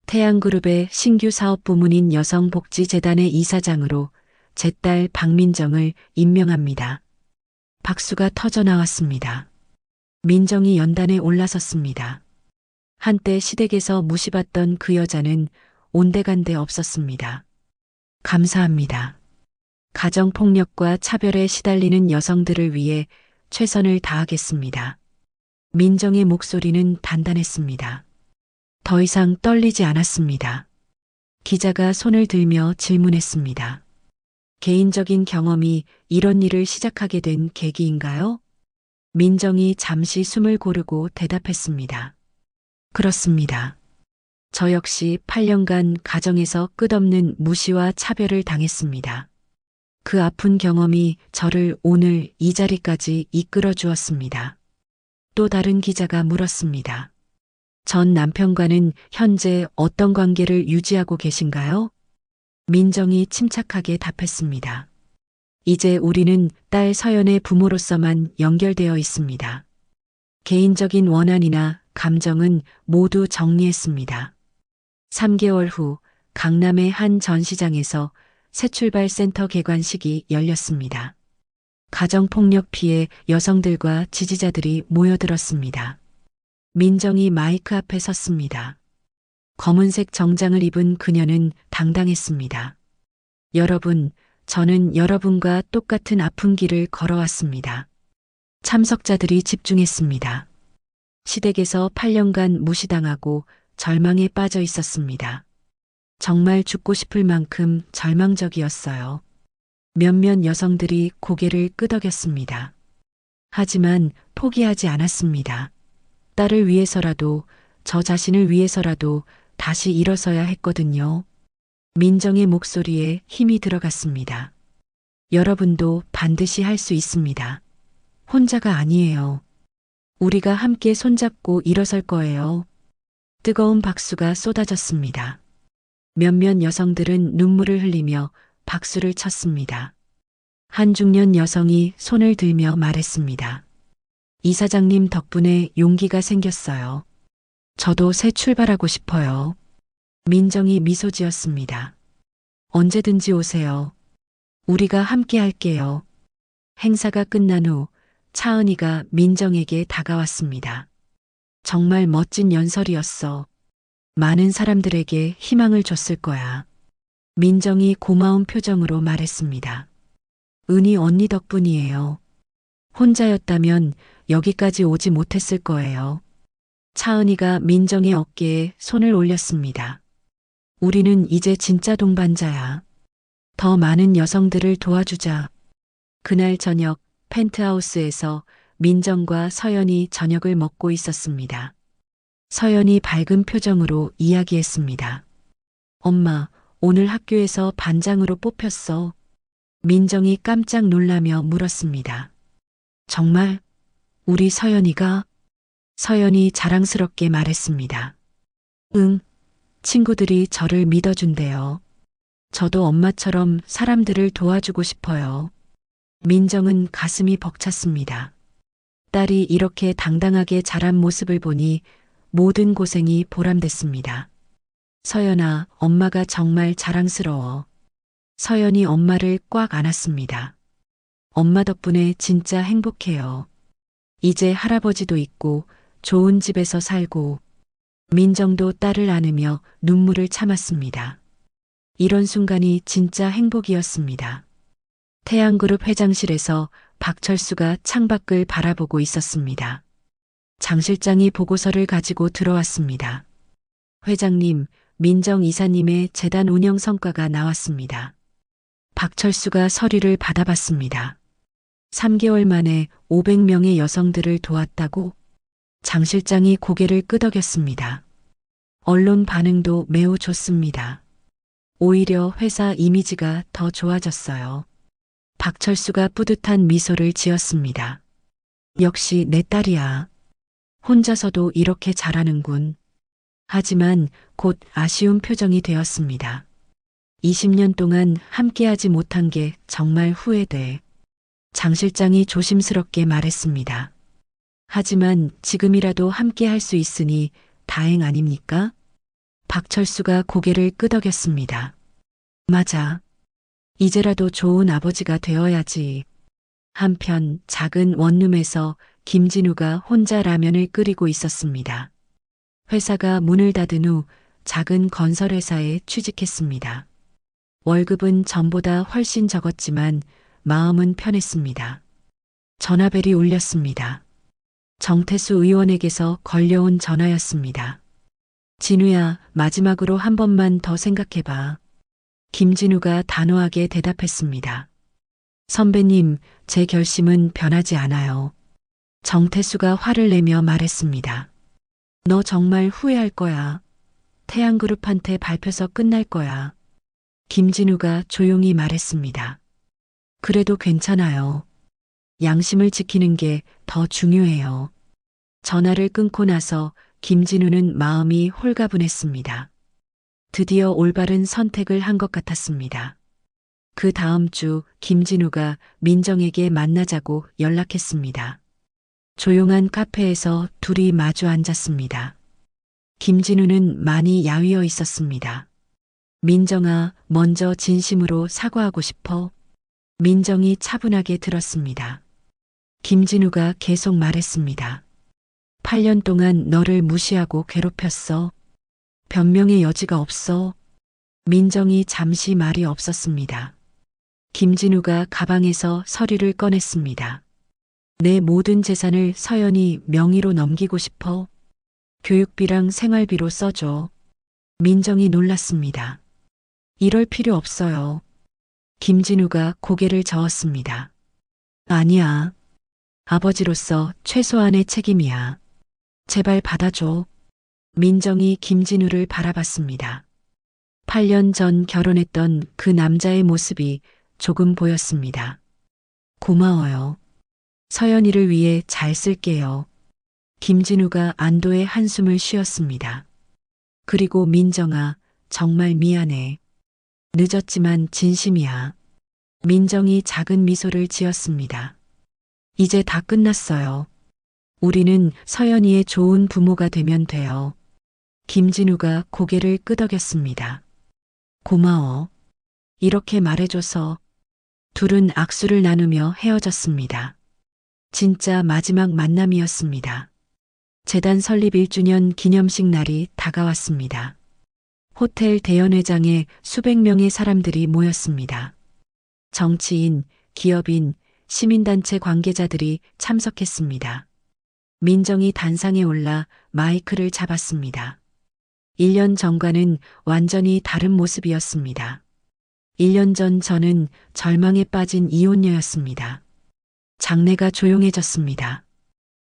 B: 태양그룹의 신규 사업 부문인 여성복지재단의 이사장으로 제 딸 박민정을 임명합니다. 박수가 터져 나왔습니다. 민정이 연단에 올라섰습니다. 한때 시댁에서 무시받던 그 여자는 온데간데 없었습니다. 감사합니다. 가정폭력과 차별에 시달리는 여성들을 위해 최선을 다하겠습니다. 민정의 목소리는 단단했습니다. 더 이상 떨리지 않았습니다. 기자가 손을 들며 질문했습니다. 개인적인 경험이 이런 일을 시작하게 된 계기인가요? 민정이 잠시 숨을 고르고 대답했습니다. 그렇습니다. 저 역시 8년간 가정에서 끝없는 무시와 차별을 당했습니다. 그 아픈 경험이 저를 오늘 이 자리까지 이끌어 주었습니다. 또 다른 기자가 물었습니다. 전 남편과는 현재 어떤 관계를 유지하고 계신가요? 민정이 침착하게 답했습니다. 이제 우리는 딸 서연의 부모로서만 연결되어 있습니다. 개인적인 원한이나 감정은 모두 정리했습니다. 3개월 후 강남의 한 전시장에서 새출발 센터 개관식이 열렸습니다. 가정폭력 피해 여성들과 지지자들이 모여들었습니다. 민정이 마이크 앞에 섰습니다. 검은색 정장을 입은 그녀는 당당했습니다. 여러분, 저는 여러분과 똑같은 아픈 길을 걸어왔습니다. 참석자들이 집중했습니다. 시댁에서 8년간 무시당하고 절망에 빠져 있었습니다. 정말 죽고 싶을 만큼 절망적이었어요. 몇몇 여성들이 고개를 끄덕였습니다. 하지만 포기하지 않았습니다. 딸을 위해서라도, 저 자신을 위해서라도 다시 일어서야 했거든요. 민정의 목소리에 힘이 들어갔습니다. 여러분도 반드시 할 수 있습니다. 혼자가 아니에요. 우리가 함께 손잡고 일어설 거예요. 뜨거운 박수가 쏟아졌습니다. 몇몇 여성들은 눈물을 흘리며 박수를 쳤습니다. 한 중년 여성이 손을 들며 말했습니다. 이사장님 덕분에 용기가 생겼어요. 저도 새 출발하고 싶어요. 민정이 미소 지었습니다. 언제든지 오세요. 우리가 함께 할게요. 행사가 끝난 후 차은희가 민정에게 다가왔습니다. 정말 멋진 연설이었어. 많은 사람들에게 희망을 줬을 거야. 민정이 고마운 표정으로 말했습니다. 은희 언니 덕분이에요. 혼자였다면 여기까지 오지 못했을 거예요. 차은희가 민정의 어깨에 손을 올렸습니다. 우리는 이제 진짜 동반자야. 더 많은 여성들을 도와주자. 그날 저녁 펜트하우스에서 민정과 서연이 저녁을 먹고 있었습니다. 서연이 밝은 표정으로 이야기했습니다. 엄마, 오늘 학교에서 반장으로 뽑혔어. 민정이 깜짝 놀라며 물었습니다. 정말? 우리 서연이가? 서연이 자랑스럽게 말했습니다. 응, 친구들이 저를 믿어준대요. 저도 엄마처럼 사람들을 도와주고 싶어요. 민정은 가슴이 벅찼습니다. 딸이 이렇게 당당하게 자란 모습을 보니 모든 고생이 보람됐습니다. 서연아, 엄마가 정말 자랑스러워. 서연이 엄마를 꽉 안았습니다. 엄마 덕분에 진짜 행복해요. 이제 할아버지도 있고 좋은 집에서 살고. 민정도 딸을 안으며 눈물을 참았습니다. 이런 순간이 진짜 행복이었습니다. 태양그룹 회장실에서 박철수가 창밖을 바라보고 있었습니다. 장 실장이 보고서를 가지고 들어왔습니다. 회장님, 민정 이사님의 재단 운영 성과가 나왔습니다. 박철수가 서류를 받아봤습니다. 3개월 만에 500명의 여성들을 도왔다고? 장 실장이 고개를 끄덕였습니다. 언론 반응도 매우 좋습니다. 오히려 회사 이미지가 더 좋아졌어요. 박철수가 뿌듯한 미소를 지었습니다. 역시 내 딸이야. 혼자서도 이렇게 잘하는군. 하지만 곧 아쉬운 표정이 되었습니다. 20년 동안 함께하지 못한 게 정말 후회돼. 장 실장이 조심스럽게 말했습니다. 하지만 지금이라도 함께할 수 있으니 다행 아닙니까? 박철수가 고개를 끄덕였습니다. 맞아. 이제라도 좋은 아버지가 되어야지. 한편 작은 원룸에서 김진우가 혼자 라면을 끓이고 있었습니다. 회사가 문을 닫은 후 작은 건설회사에 취직했습니다. 월급은 전보다 훨씬 적었지만 마음은 편했습니다. 전화벨이 울렸습니다. 정태수 의원에게서 걸려온 전화였습니다. 진우야, 마지막으로 한 번만 더 생각해봐. 김진우가 단호하게 대답했습니다. 선배님, 제 결심은 변하지 않아요. 정태수가 화를 내며 말했습니다. 너 정말 후회할 거야. 태양그룹한테 밟혀서 끝날 거야. 김진우가 조용히 말했습니다. 그래도 괜찮아요. 양심을 지키는 게 더 중요해요. 전화를 끊고 나서 김진우는 마음이 홀가분했습니다. 드디어 올바른 선택을 한 것 같았습니다. 그 다음 주 김진우가 민정에게 만나자고 연락했습니다. 조용한 카페에서 둘이 마주 앉았습니다. 김진우는 많이 야위어 있었습니다. 민정아, 먼저 진심으로 사과하고 싶어. 민정이 차분하게 들었습니다. 김진우가 계속 말했습니다. 8년 동안 너를 무시하고 괴롭혔어. 변명의 여지가 없어. 민정이 잠시 말이 없었습니다. 김진우가 가방에서 서류를 꺼냈습니다. 내 모든 재산을 서연이 명의로 넘기고 싶어. 교육비랑 생활비로 써줘. 민정이 놀랐습니다. 이럴 필요 없어요. 김진우가 고개를 저었습니다. 아니야. 아버지로서 최소한의 책임이야. 제발 받아줘. 민정이 김진우를 바라봤습니다. 8년 전 결혼했던 그 남자의 모습이 조금 보였습니다. 고마워요. 서연이를 위해 잘 쓸게요. 김진우가 안도의 한숨을 쉬었습니다. 그리고 민정아, 정말 미안해. 늦었지만 진심이야. 민정이 작은 미소를 지었습니다. 이제 다 끝났어요. 우리는 서연이의 좋은 부모가 되면 돼요. 김진우가 고개를 끄덕였습니다. 고마워. 이렇게 말해줘서. 둘은 악수를 나누며 헤어졌습니다. 진짜 마지막 만남이었습니다. 재단 설립 1주년 기념식 날이 다가왔습니다. 호텔 대연회장에 수백 명의 사람들이 모였습니다. 정치인, 기업인, 시민단체 관계자들이 참석했습니다. 민정이 단상에 올라 마이크를 잡았습니다. 1년 전과는 완전히 다른 모습이었습니다. 1년 전 저는 절망에 빠진 이혼녀였습니다. 장래가 조용해졌습니다.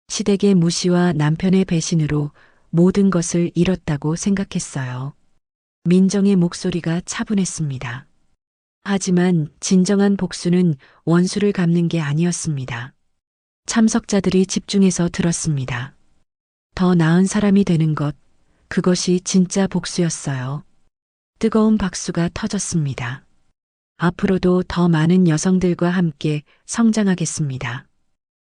B: 시댁의 무시와 남편의 배신으로 모든 것을 잃었다고 생각했어요. 민정의 목소리가 차분했습니다. 하지만 진정한 복수는 원수를 갚는 게 아니었습니다. 참석자들이 집중해서 들었습니다. 더 나은 사람이 되는 것, 그것이 진짜 복수였어요. 뜨거운 박수가 터졌습니다. 앞으로도 더 많은 여성들과 함께 성장하겠습니다.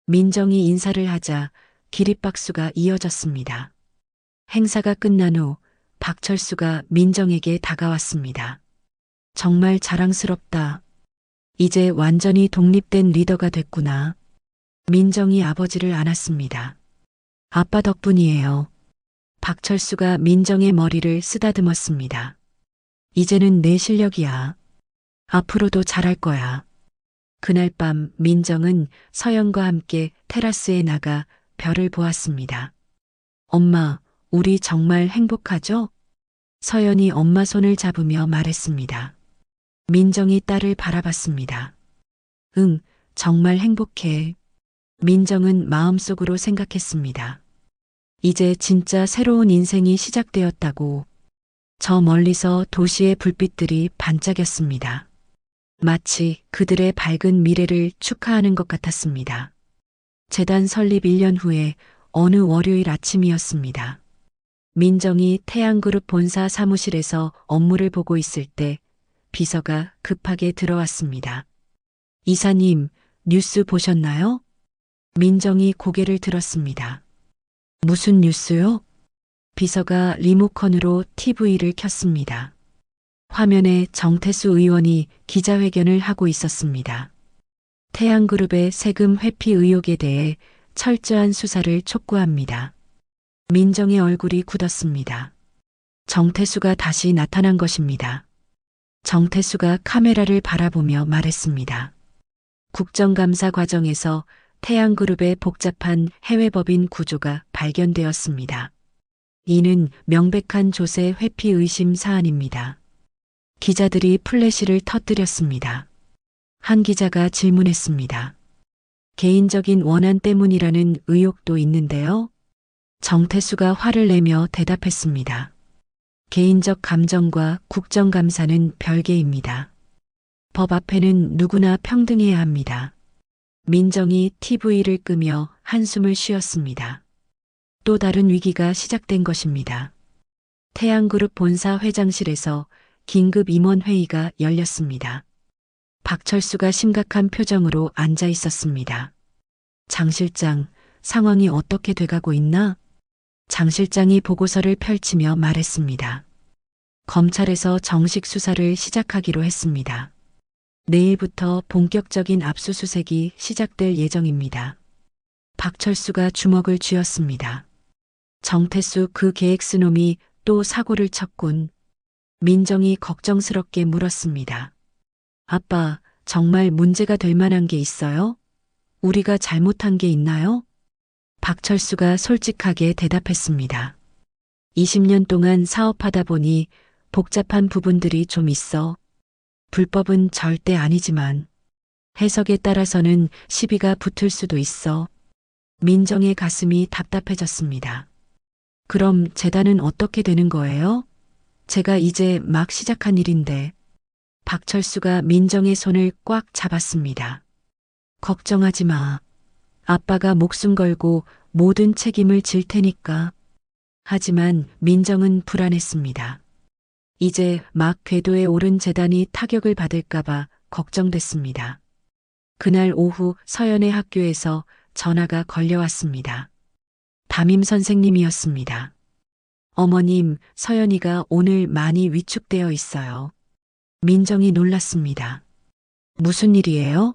B: 민정이 인사를 하자 기립박수가 이어졌습니다. 행사가 끝난 후 박철수가 민정에게 다가왔습니다. 정말 자랑스럽다. 이제 완전히 독립된 리더가 됐구나. 민정이 아버지를 안았습니다. 아빠 덕분이에요. 박철수가 민정의 머리를 쓰다듬었습니다. 이제는 내 실력이야. 앞으로도 잘할 거야. 그날 밤 민정은 서연과 함께 테라스에 나가 별을 보았습니다. 엄마, 우리 정말 행복하죠? 서연이 엄마 손을 잡으며 말했습니다. 민정이 딸을 바라봤습니다. 응, 정말 행복해. 민정은 마음속으로 생각했습니다. 이제 진짜 새로운 인생이 시작되었다고. 저 멀리서 도시의 불빛들이 반짝였습니다. 마치 그들의 밝은 미래를 축하하는 것 같았습니다. 재단 설립 1년 후에 어느 월요일 아침이었습니다. 민정이 태양그룹 본사 사무실에서 업무를 보고 있을 때 비서가 급하게 들어왔습니다. 이사님, 뉴스 보셨나요? 민정이 고개를 들었습니다. 무슨 뉴스요? 비서가 리모컨으로 TV를 켰습니다. 화면에 정태수 의원이 기자회견을 하고 있었습니다. 태양그룹의 세금 회피 의혹에 대해 철저한 수사를 촉구합니다. 민정의 얼굴이 굳었습니다. 정태수가 다시 나타난 것입니다. 정태수가 카메라를 바라보며 말했습니다. 국정감사 과정에서 태양그룹의 복잡한 해외법인 구조가 발견되었습니다. 이는 명백한 조세 회피 의심 사안입니다. 기자들이 플래시를 터뜨렸습니다. 한 기자가 질문했습니다. 개인적인 원한 때문이라는 의혹도 있는데요. 정태수가 화를 내며 대답했습니다. 개인적 감정과 국정감사는 별개입니다. 법 앞에는 누구나 평등해야 합니다. 민정이 TV를 끄며 한숨을 쉬었습니다. 또 다른 위기가 시작된 것입니다. 태양그룹 본사 회장실에서 긴급 임원회의가 열렸습니다. 박철수가 심각한 표정으로 앉아 있었습니다. 장 실장, 상황이 어떻게 돼가고 있나? 장 실장이 보고서를 펼치며 말했습니다. 검찰에서 정식 수사를 시작하기로 했습니다. 내일부터 본격적인 압수수색이 시작될 예정입니다. 박철수가 주먹을 쥐었습니다. 정태수 그 계획스 놈이 또 사고를 쳤군. 민정이 걱정스럽게 물었습니다. 아빠, 정말 문제가 될 만한 게 있어요? 우리가 잘못한 게 있나요? 박철수가 솔직하게 대답했습니다. 20년 동안 사업하다 보니 복잡한 부분들이 좀 있어. 불법은 절대 아니지만 해석에 따라서는 시비가 붙을 수도 있어. 민정의 가슴이 답답해졌습니다. 그럼 재단은 어떻게 되는 거예요? 제가 이제 막 시작한 일인데. 박철수가 민정의 손을 꽉 잡았습니다. 걱정하지 마. 아빠가 목숨 걸고 모든 책임을 질 테니까. 하지만 민정은 불안했습니다. 이제 막 궤도에 오른 재단이 타격을 받을까봐 걱정됐습니다. 그날 오후 서연의 학교에서 전화가 걸려왔습니다. 담임 선생님이었습니다. 어머님, 서연이가 오늘 많이 위축되어 있어요. 민정이 놀랐습니다. 무슨 일이에요?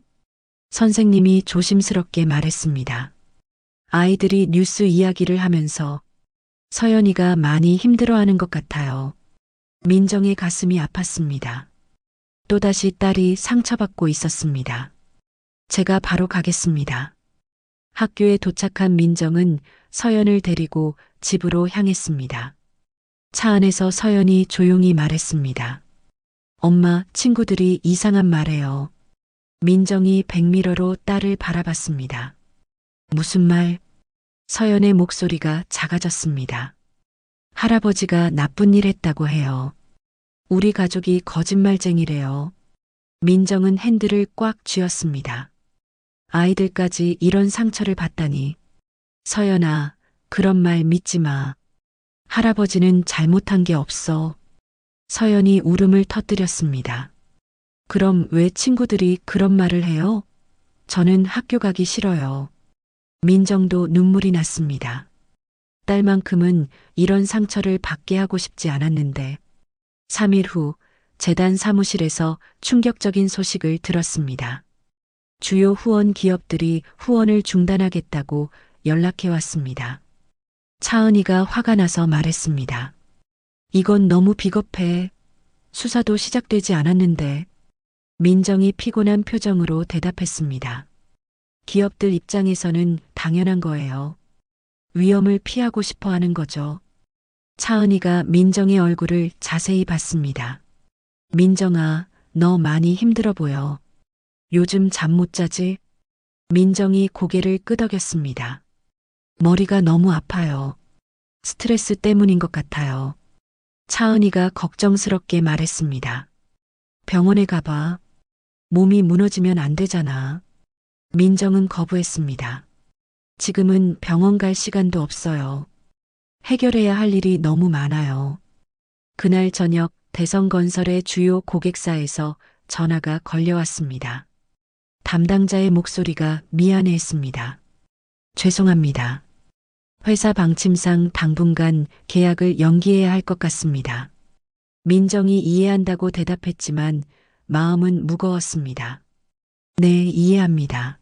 B: 선생님이 조심스럽게 말했습니다. 아이들이 뉴스 이야기를 하면서 서연이가 많이 힘들어하는 것 같아요. 민정의 가슴이 아팠습니다. 또다시 딸이 상처받고 있었습니다. 제가 바로 가겠습니다. 학교에 도착한 민정은 서연을 데리고 집으로 향했습니다. 차 안에서 서연이 조용히 말했습니다. 엄마, 친구들이 이상한 말해요. 민정이 백미러로 딸을 바라봤습니다. 무슨 말? 서연의 목소리가 작아졌습니다. 할아버지가 나쁜 일 했다고 해요. 우리 가족이 거짓말쟁이래요. 민정은 핸들을 꽉 쥐었습니다. 아이들까지 이런 상처를 받다니. 서연아, 그런 말 믿지 마. 할아버지는 잘못한 게 없어. 서연이 울음을 터뜨렸습니다. 그럼 왜 친구들이 그런 말을 해요? 저는 학교 가기 싫어요. 민정도 눈물이 났습니다. 딸만큼은 이런 상처를 받게 하고 싶지 않았는데 3일 후 재단 사무실에서 충격적인 소식을 들었습니다. 주요 후원 기업들이 후원을 중단하겠다고 연락해 왔습니다. 차은희가 화가 나서 말했습니다. 이건 너무 비겁해. 수사도 시작되지 않았는데. 민정이 피곤한 표정으로 대답했습니다. 기업들 입장에서는 당연한 거예요. 위험을 피하고 싶어 하는 거죠. 차은희가 민정의 얼굴을 자세히 봤습니다. 민정아, 너 많이 힘들어 보여. 요즘 잠 못 자지? 민정이 고개를 끄덕였습니다. 머리가 너무 아파요. 스트레스 때문인 것 같아요. 차은희가 걱정스럽게 말했습니다. 병원에 가봐. 몸이 무너지면 안 되잖아. 민정은 거부했습니다. 지금은 병원 갈 시간도 없어요. 해결해야 할 일이 너무 많아요. 그날 저녁 대성건설의 주요 고객사에서 전화가 걸려왔습니다. 담당자의 목소리가 미안해했습니다. 죄송합니다. 회사 방침상 당분간 계약을 연기해야 할 것 같습니다. 민정이 이해한다고 대답했지만 마음은 무거웠습니다. 네, 이해합니다.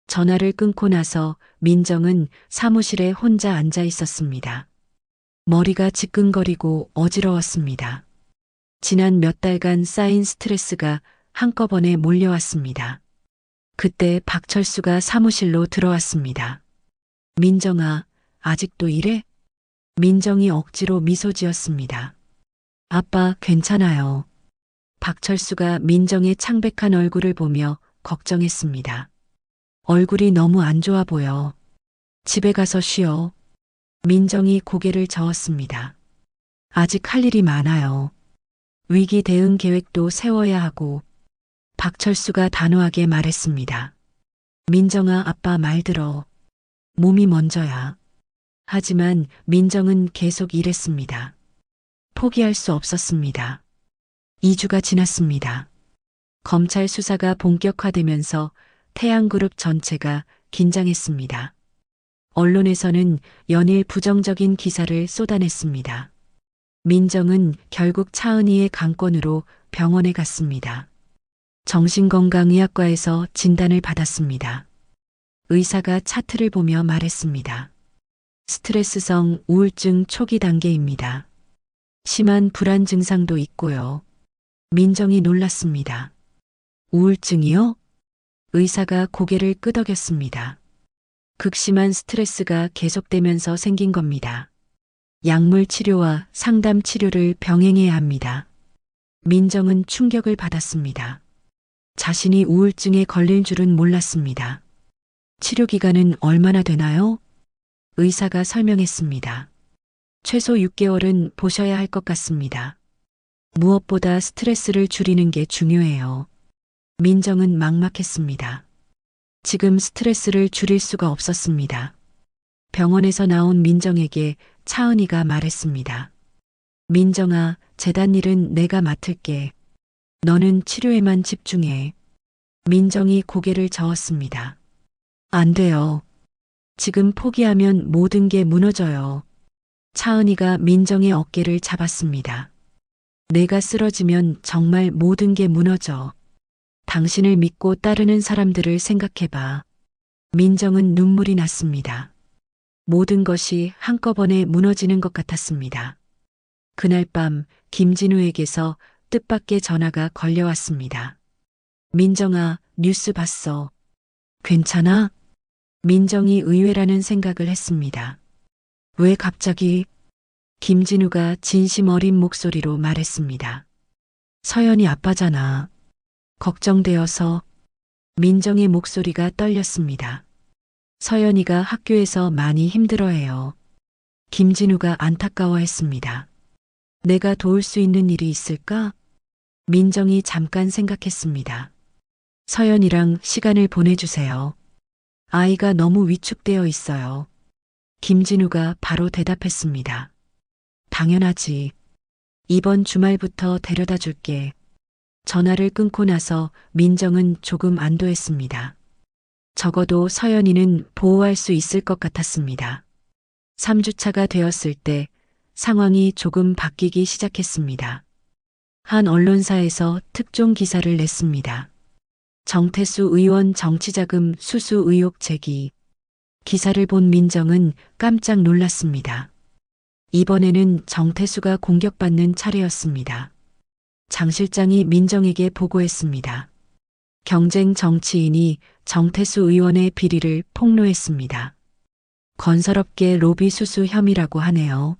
B: 전화를 끊고 나서 민정은 사무실에 혼자 앉아 있었습니다. 머리가 지끈거리고 어지러웠습니다. 지난 몇 달간 쌓인 스트레스가 한꺼번에 몰려왔습니다. 그때 박철수가 사무실로 들어왔습니다. 민정아, 아직도 이래? 민정이 억지로 미소 지었습니다. 아빠, 괜찮아요. 박철수가 민정의 창백한 얼굴을 보며 걱정했습니다. 얼굴이 너무 안 좋아 보여. 집에 가서 쉬어. 민정이 고개를 저었습니다. 아직 할 일이 많아요. 위기 대응 계획도 세워야 하고 박철수가 단호하게 말했습니다. 민정아, 아빠 말 들어. 몸이 먼저야. 하지만 민정은 계속 일했습니다. 포기할 수 없었습니다. 2주가 지났습니다. 검찰 수사가 본격화되면서 태양그룹 전체가 긴장했습니다. 언론에서는 연일 부정적인 기사를 쏟아냈습니다. 민정은 결국 차은희의 강권으로 병원에 갔습니다. 정신건강의학과에서 진단을 받았습니다. 의사가 차트를 보며 말했습니다. 스트레스성 우울증 초기 단계입니다. 심한 불안 증상도 있고요. 민정이 놀랐습니다. 우울증이요? 의사가 고개를 끄덕였습니다. 극심한 스트레스가 계속되면서 생긴 겁니다. 약물 치료와 상담 치료를 병행해야 합니다. 민정은 충격을 받았습니다. 자신이 우울증에 걸릴 줄은 몰랐습니다. 치료 기간은 얼마나 되나요? 의사가 설명했습니다. 최소 6개월은 보셔야 할 것 같습니다. 무엇보다 스트레스를 줄이는 게 중요해요. 민정은 막막했습니다. 지금 스트레스를 줄일 수가 없었습니다. 병원에서 나온 민정에게 차은희가 말했습니다. 민정아, 재단 일은 내가 맡을게. 너는 치료에만 집중해. 민정이 고개를 저었습니다. 안 돼요. 지금 포기하면 모든 게 무너져요. 차은희가 민정의 어깨를 잡았습니다. 내가 쓰러지면 정말 모든 게 무너져. 당신을 믿고 따르는 사람들을 생각해봐. 민정은 눈물이 났습니다. 모든 것이 한꺼번에 무너지는 것 같았습니다. 그날 밤 김진우에게서 뜻밖의 전화가 걸려왔습니다. 민정아, 뉴스 봤어. 괜찮아? 민정이 의외라는 생각을 했습니다. 왜 갑자기? 김진우가 진심 어린 목소리로 말했습니다. 서연이 아빠잖아. 걱정되어서. 민정의 목소리가 떨렸습니다. 서연이가 학교에서 많이 힘들어해요. 김진우가 안타까워했습니다. 내가 도울 수 있는 일이 있을까? 민정이 잠깐 생각했습니다. 서연이랑 시간을 보내주세요. 아이가 너무 위축되어 있어요. 김진우가 바로 대답했습니다. 당연하지. 이번 주말부터 데려다 줄게. 전화를 끊고 나서 민정은 조금 안도했습니다. 적어도 서연이는 보호할 수 있을 것 같았습니다. 3주차가 되었을 때 상황이 조금 바뀌기 시작했습니다. 한 언론사에서 특종 기사를 냈습니다. 정태수 의원 정치자금 수수 의혹 제기. 기사를 본 민정은 깜짝 놀랐습니다. 이번에는 정태수가 공격받는 차례였습니다. 장 실장이 민정에게 보고했습니다. 경쟁 정치인이 정태수 의원의 비리를 폭로했습니다. 건설업계 로비 수수 혐의라고 하네요.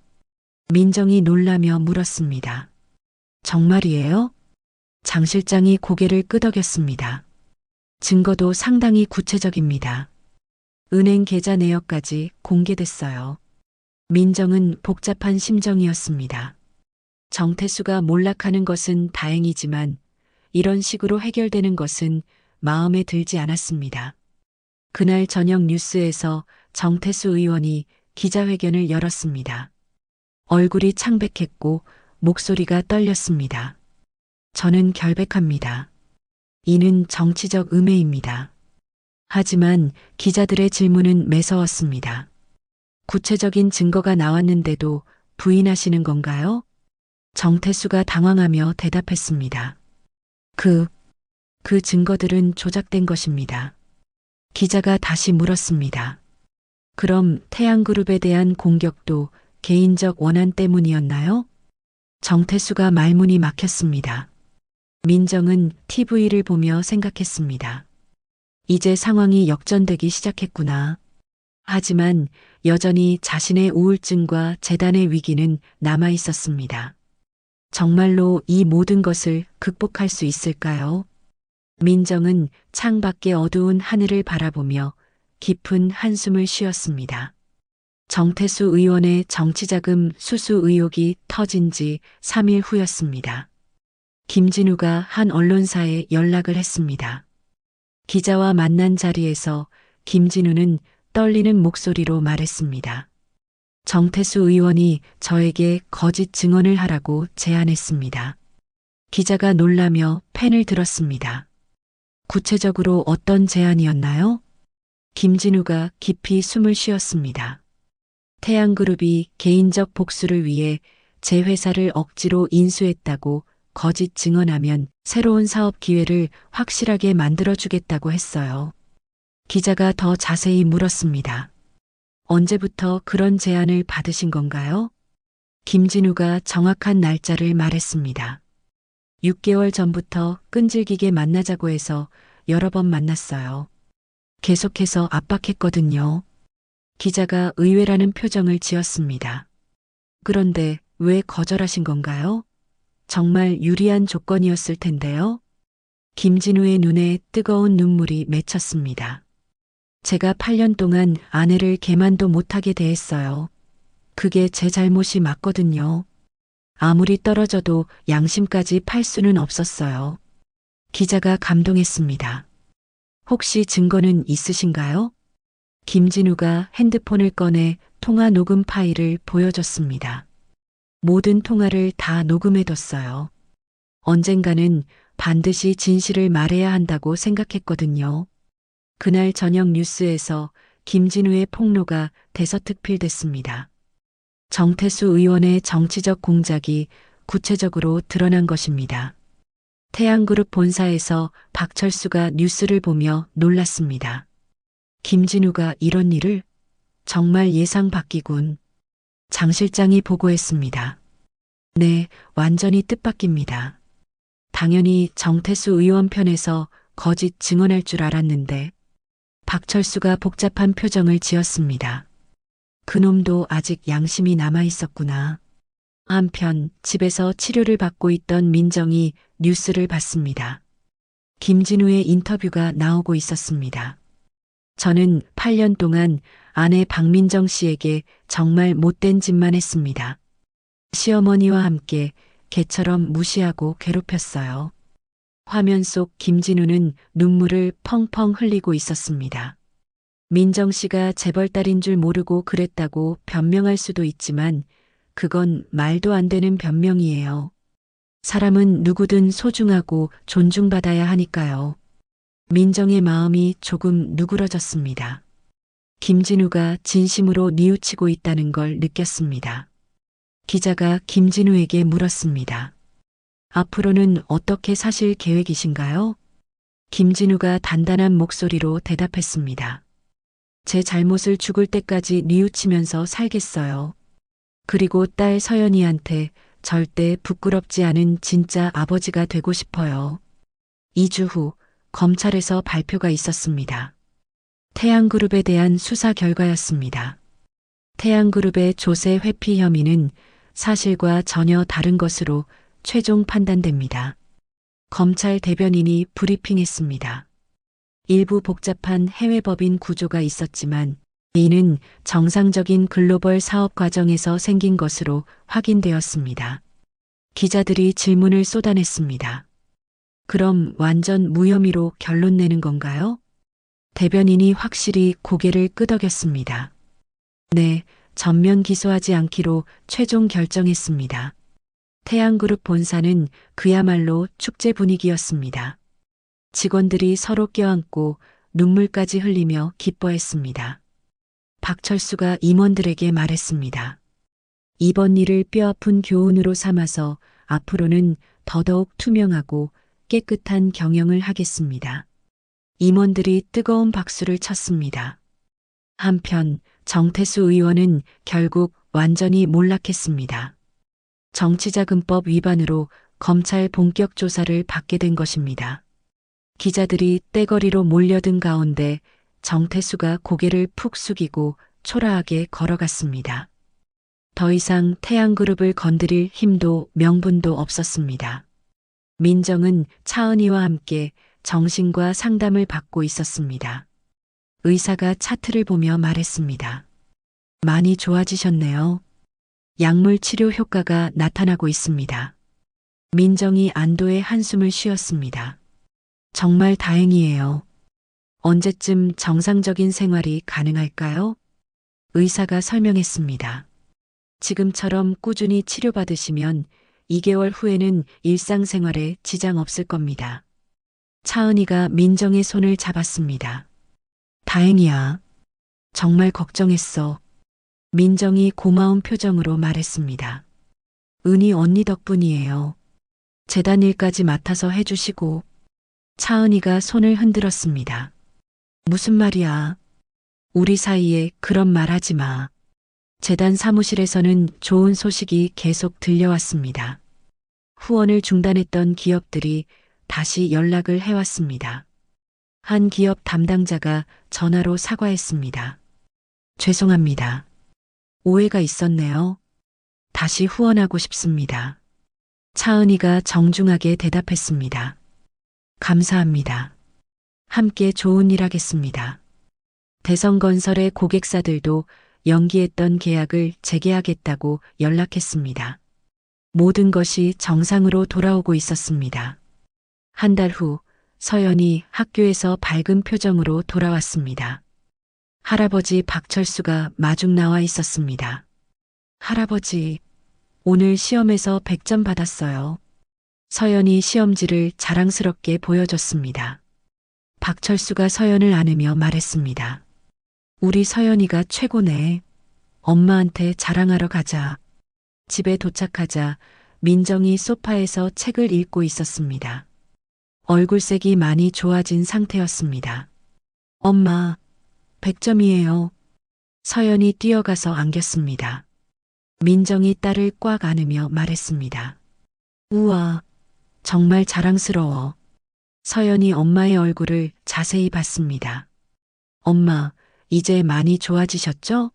B: 민정이 놀라며 물었습니다. 정말이에요? 장 실장이 고개를 끄덕였습니다. 증거도 상당히 구체적입니다. 은행 계좌 내역까지 공개됐어요. 민정은 복잡한 심정이었습니다. 정태수가 몰락하는 것은 다행이지만 이런 식으로 해결되는 것은 마음에 들지 않았습니다. 그날 저녁 뉴스에서 정태수 의원이 기자회견을 열었습니다. 얼굴이 창백했고 목소리가 떨렸습니다. 저는 결백합니다. 이는 정치적 음해입니다. 하지만 기자들의 질문은 매서웠습니다. 구체적인 증거가 나왔는데도 부인하시는 건가요? 정태수가 당황하며 대답했습니다. 그 증거들은 조작된 것입니다. 기자가 다시 물었습니다. 그럼 태양그룹에 대한 공격도 개인적 원한 때문이었나요? 정태수가 말문이 막혔습니다. 민정은 TV를 보며 생각했습니다. 이제 상황이 역전되기 시작했구나. 하지만 여전히 자신의 우울증과 재단의 위기는 남아 있었습니다. 정말로 이 모든 것을 극복할 수 있을까요? 민정은 창밖의 어두운 하늘을 바라보며 깊은 한숨을 쉬었습니다. 정태수 의원의 정치자금 수수 의혹이 터진 지 3일 후였습니다. 김진우가 한 언론사에 연락을 했습니다. 기자와 만난 자리에서 김진우는 떨리는 목소리로 말했습니다. 정태수 의원이 저에게 거짓 증언을 하라고 제안했습니다. 기자가 놀라며 펜을 들었습니다. 구체적으로 어떤 제안이었나요? 김진우가 깊이 숨을 쉬었습니다. 태양그룹이 개인적 복수를 위해 제 회사를 억지로 인수했다고 거짓 증언하면 새로운 사업 기회를 확실하게 만들어주겠다고 했어요. 기자가 더 자세히 물었습니다. 언제부터 그런 제안을 받으신 건가요? 김진우가 정확한 날짜를 말했습니다. 6개월 전부터 끈질기게 만나자고 해서 여러 번 만났어요. 계속해서 압박했거든요. 기자가 의외라는 표정을 지었습니다. 그런데 왜 거절하신 건가요? 정말 유리한 조건이었을 텐데요. 김진우의 눈에 뜨거운 눈물이 맺혔습니다. 제가 8년 동안 아내를 개만도 못하게 대했어요. 그게 제 잘못이 맞거든요. 아무리 떨어져도 양심까지 팔 수는 없었어요. 기자가 감동했습니다. 혹시 증거는 있으신가요? 김진우가 핸드폰을 꺼내 통화 녹음 파일을 보여줬습니다. 모든 통화를 다 녹음해뒀어요. 언젠가는 반드시 진실을 말해야 한다고 생각했거든요. 그날 저녁 뉴스에서 김진우의 폭로가 대서특필됐습니다. 정태수 의원의 정치적 공작이 구체적으로 드러난 것입니다. 태양그룹 본사에서 박철수가 뉴스를 보며 놀랐습니다. 김진우가 이런 일을? 정말 예상 밖이군. 장 실장이 보고했습니다. 네, 완전히 뜻밖입니다. 당연히 정태수 의원 편에서 거짓 증언할 줄 알았는데 박철수가 복잡한 표정을 지었습니다. 그놈도 아직 양심이 남아 있었구나. 한편 집에서 치료를 받고 있던 민정이 뉴스를 봤습니다. 김진우의 인터뷰가 나오고 있었습니다. 저는 8년 동안 아내 박민정 씨에게 정말 못된 짓만 했습니다. 시어머니와 함께 개처럼 무시하고 괴롭혔어요. 화면 속 김진우는 눈물을 펑펑 흘리고 있었습니다. 민정 씨가 재벌딸인 줄 모르고 그랬다고 변명할 수도 있지만 그건 말도 안 되는 변명이에요. 사람은 누구든 소중하고 존중받아야 하니까요. 민정의 마음이 조금 누그러졌습니다. 김진우가 진심으로 뉘우치고 있다는 걸 느꼈습니다. 기자가 김진우에게 물었습니다. 앞으로는 어떻게 사실 계획이신가요? 김진우가 단단한 목소리로 대답했습니다. 제 잘못을 죽을 때까지 뉘우치면서 살겠어요. 그리고 딸 서연이한테 절대 부끄럽지 않은 진짜 아버지가 되고 싶어요. 2주 후 검찰에서 발표가 있었습니다. 태양그룹에 대한 수사 결과였습니다. 태양그룹의 조세 회피 혐의는 사실과 전혀 다른 것으로 최종 판단됩니다. 검찰 대변인이 브리핑했습니다. 일부 복잡한 해외법인 구조가 있었지만 이는 정상적인 글로벌 사업 과정에서 생긴 것으로 확인되었습니다. 기자들이 질문을 쏟아냈습니다. 그럼 완전 무혐의로 결론 내는 건가요? 대변인이 확실히 고개를 끄덕였습니다. 네, 전면 기소하지 않기로 최종 결정했습니다. 태양그룹 본사는 그야말로 축제 분위기였습니다. 직원들이 서로 껴안고 눈물까지 흘리며 기뻐했습니다. 박철수가 임원들에게 말했습니다. 이번 일을 뼈아픈 교훈으로 삼아서 앞으로는 더더욱 투명하고 깨끗한 경영을 하겠습니다. 임원들이 뜨거운 박수를 쳤습니다. 한편 정태수 의원은 결국 완전히 몰락했습니다. 정치자금법 위반으로 검찰 본격 조사를 받게 된 것입니다. 기자들이 떼거리로 몰려든 가운데 정태수가 고개를 푹 숙이고 초라하게 걸어갔습니다. 더 이상 태양그룹을 건드릴 힘도 명분도 없었습니다. 민정은 차은희와 함께 정신과 상담을 받고 있었습니다. 의사가 차트를 보며 말했습니다. 많이 좋아지셨네요. 약물 치료 효과가 나타나고 있습니다. 민정이 안도의 한숨을 쉬었습니다. 정말 다행이에요. 언제쯤 정상적인 생활이 가능할까요? 의사가 설명했습니다. 지금처럼 꾸준히 치료받으시면 2개월 후에는 일상생활에 지장 없을 겁니다. 차은이가 민정의 손을 잡았습니다. 다행이야. 정말 걱정했어. 민정이 고마운 표정으로 말했습니다. 은희 언니 덕분이에요. 재단 일까지 맡아서 해주시고. 차은이가 손을 흔들었습니다. 무슨 말이야. 우리 사이에 그런 말 하지 마. 재단 사무실에서는 좋은 소식이 계속 들려왔습니다. 후원을 중단했던 기업들이 다시 연락을 해왔습니다. 한 기업 담당자가 전화로 사과했습니다. 죄송합니다. 오해가 있었네요. 다시 후원하고 싶습니다. 차은이가 정중하게 대답했습니다. 감사합니다. 함께 좋은 일 하겠습니다. 대성건설의 고객사들도 연기했던 계약을 재개하겠다고 연락했습니다. 모든 것이 정상으로 돌아오고 있었습니다. 한 달 후 서연이 학교에서 밝은 표정으로 돌아왔습니다. 할아버지 박철수가 마중 나와 있었습니다. 할아버지, 오늘 시험에서 100점 받았어요. 서연이 시험지를 자랑스럽게 보여줬습니다. 박철수가 서연을 안으며 말했습니다. 우리 서연이가 최고네. 엄마한테 자랑하러 가자. 집에 도착하자 민정이 소파에서 책을 읽고 있었습니다. 얼굴색이 많이 좋아진 상태였습니다. 엄마, 100점이에요. 서연이 뛰어가서 안겼습니다. 민정이 딸을 꽉 안으며 말했습니다. 우와, 정말 자랑스러워. 서연이 엄마의 얼굴을 자세히 봤습니다. 엄마, 이제 많이 좋아지셨죠?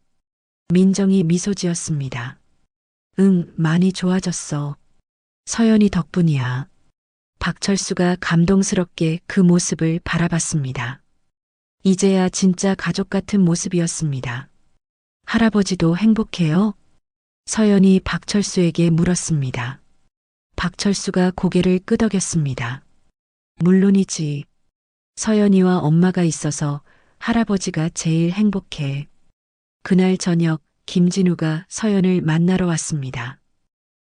B: 민정이 미소 지었습니다. 응, 많이 좋아졌어. 서연이 덕분이야. 박철수가 감동스럽게 그 모습을 바라봤습니다. 이제야 진짜 가족 같은 모습이었습니다. 할아버지도 행복해요? 서연이 박철수에게 물었습니다. 박철수가 고개를 끄덕였습니다. 물론이지. 서연이와 엄마가 있어서 할아버지가 제일 행복해. 그날 저녁 김진우가 서연을 만나러 왔습니다.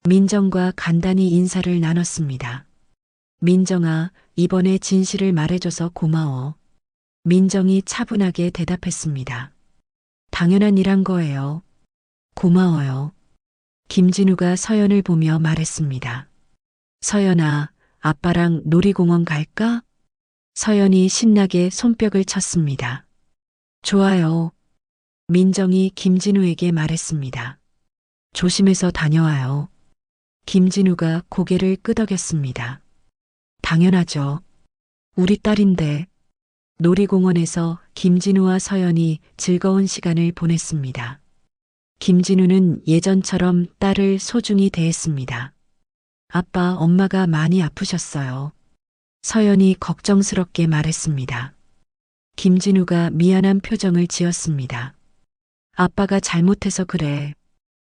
B: 민정과 간단히 인사를 나눴습니다. 민정아, 이번에 진실을 말해줘서 고마워. 민정이 차분하게 대답했습니다. 당연한 일한 거예요. 고마워요. 김진우가 서연을 보며 말했습니다. 서연아, 아빠랑 놀이공원 갈까? 서연이 신나게 손뼉을 쳤습니다. 좋아요. 민정이 김진우에게 말했습니다. 조심해서 다녀와요. 김진우가 고개를 끄덕였습니다. 당연하죠. 우리 딸인데. 놀이공원에서 김진우와 서연이 즐거운 시간을 보냈습니다. 김진우는 예전처럼 딸을 소중히 대했습니다. 아빠, 엄마가 많이 아프셨어요. 서연이 걱정스럽게 말했습니다. 김진우가 미안한 표정을 지었습니다. 아빠가 잘못해서 그래.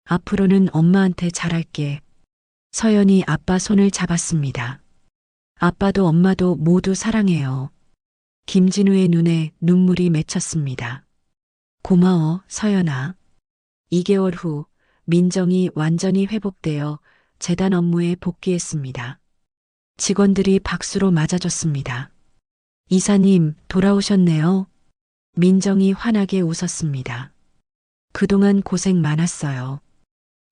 B: 앞으로는 엄마한테 잘할게. 서연이 아빠 손을 잡았습니다. 아빠도 엄마도 모두 사랑해요. 김진우의 눈에 눈물이 맺혔습니다. 고마워, 서연아. 2개월 후 민정이 완전히 회복되어 재단 업무에 복귀했습니다. 직원들이 박수로 맞아줬습니다. 이사님, 돌아오셨네요. 민정이 환하게 웃었습니다. 그동안 고생 많았어요.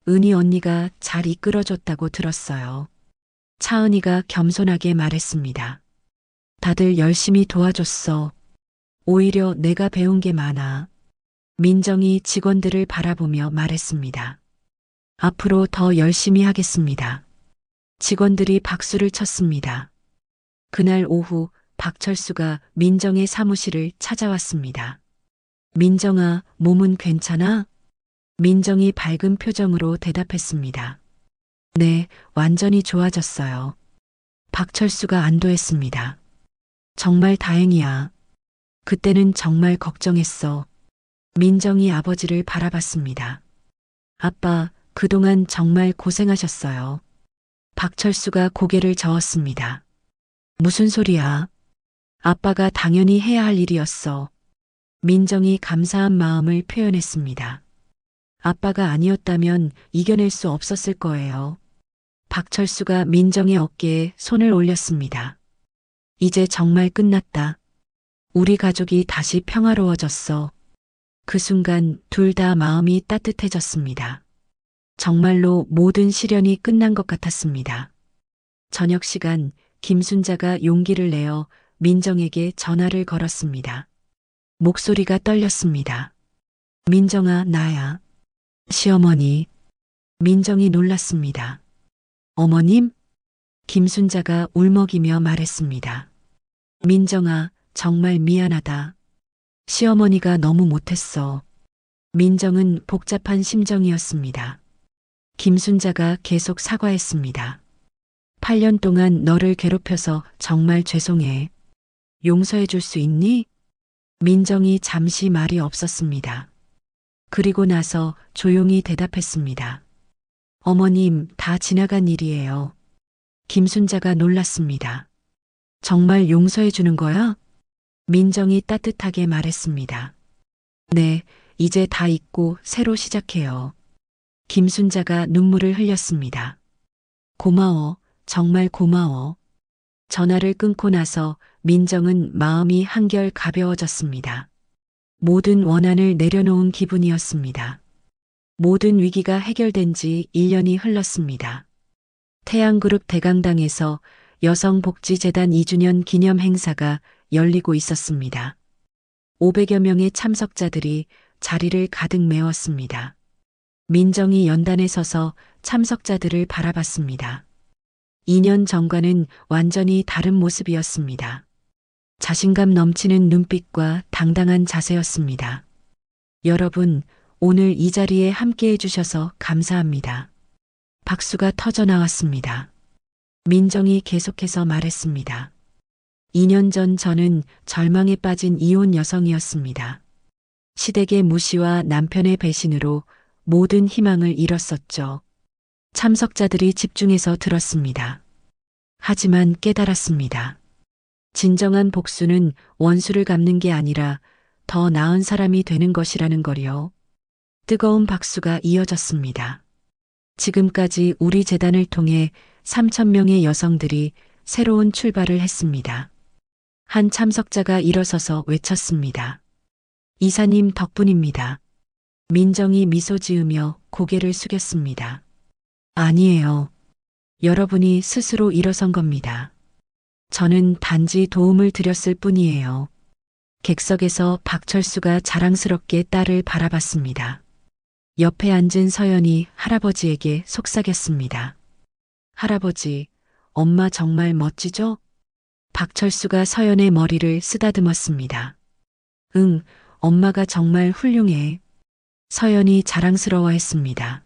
B: 은희 언니가 잘 이끌어줬다고 들었어요. 차은이가 겸손하게 말했습니다. 다들 열심히 도와줬어. 오히려 내가 배운 게 많아. 민정이 직원들을 바라보며 말했습니다. 앞으로 더 열심히 하겠습니다. 직원들이 박수를 쳤습니다. 그날 오후 박철수가 민정의 사무실을 찾아왔습니다. 민정아, 몸은 괜찮아? 민정이 밝은 표정으로 대답했습니다. 네, 완전히 좋아졌어요. 박철수가 안도했습니다. 정말 다행이야. 그때는 정말 걱정했어. 민정이 아버지를 바라봤습니다. 아빠, 그동안 정말 고생하셨어요. 박철수가 고개를 저었습니다. 무슨 소리야? 아빠가 당연히 해야 할 일이었어. 민정이 감사한 마음을 표현했습니다. 아빠가 아니었다면 이겨낼 수 없었을 거예요. 박철수가 민정의 어깨에 손을 올렸습니다. 이제 정말 끝났다. 우리 가족이 다시 평화로워졌어. 그 순간 둘 다 마음이 따뜻해졌습니다. 정말로 모든 시련이 끝난 것 같았습니다. 저녁 시간 김순자가 용기를 내어 민정에게 전화를 걸었습니다. 목소리가 떨렸습니다. 민정아, 나야. 시어머니. 민정이 놀랐습니다. 어머님? 김순자가 울먹이며 말했습니다. 민정아, 정말 미안하다. 시어머니가 너무 못했어. 민정은 복잡한 심정이었습니다. 김순자가 계속 사과했습니다. 8년 동안 너를 괴롭혀서 정말 죄송해. 용서해 줄 수 있니? 민정이 잠시 말이 없었습니다. 그리고 나서 조용히 대답했습니다. 어머님, 다 지나간 일이에요. 김순자가 놀랐습니다. 정말 용서해 주는 거야? 민정이 따뜻하게 말했습니다. 네, 이제 다 잊고 새로 시작해요. 김순자가 눈물을 흘렸습니다. 고마워, 정말 고마워. 전화를 끊고 나서 민정은 마음이 한결 가벼워졌습니다. 모든 원한을 내려놓은 기분이었습니다. 모든 위기가 해결된 지 1년이 흘렀습니다. 태양그룹 대강당에서 여성복지재단 2주년 기념 행사가 열리고 있었습니다. 500여 명의 참석자들이 자리를 가득 메웠습니다. 민정이 연단에 서서 참석자들을 바라봤습니다. 2년 전과는 완전히 다른 모습이었습니다. 자신감 넘치는 눈빛과 당당한 자세였습니다. 여러분, 오늘 이 자리에 함께 해주셔서 감사합니다. 박수가 터져 나왔습니다. 민정이 계속해서 말했습니다. 2년 전 저는 절망에 빠진 이혼 여성이었습니다. 시댁의 무시와 남편의 배신으로 모든 희망을 잃었었죠. 참석자들이 집중해서 들었습니다. 하지만 깨달았습니다. 진정한 복수는 원수를 갚는 게 아니라 더 나은 사람이 되는 것이라는 거요. 뜨거운 박수가 이어졌습니다. 지금까지 우리 재단을 통해 3,000명의 여성들이 새로운 출발을 했습니다. 한 참석자가 일어서서 외쳤습니다. 이사님 덕분입니다. 민정이 미소 지으며 고개를 숙였습니다. 아니에요. 여러분이 스스로 일어선 겁니다. 저는 단지 도움을 드렸을 뿐이에요. 객석에서 박철수가 자랑스럽게 딸을 바라봤습니다. 옆에 앉은 서연이 할아버지에게 속삭였습니다. 할아버지, 엄마 정말 멋지죠? 박철수가 서연의 머리를 쓰다듬었습니다. 응, 엄마가 정말 훌륭해. 서연이 자랑스러워했습니다.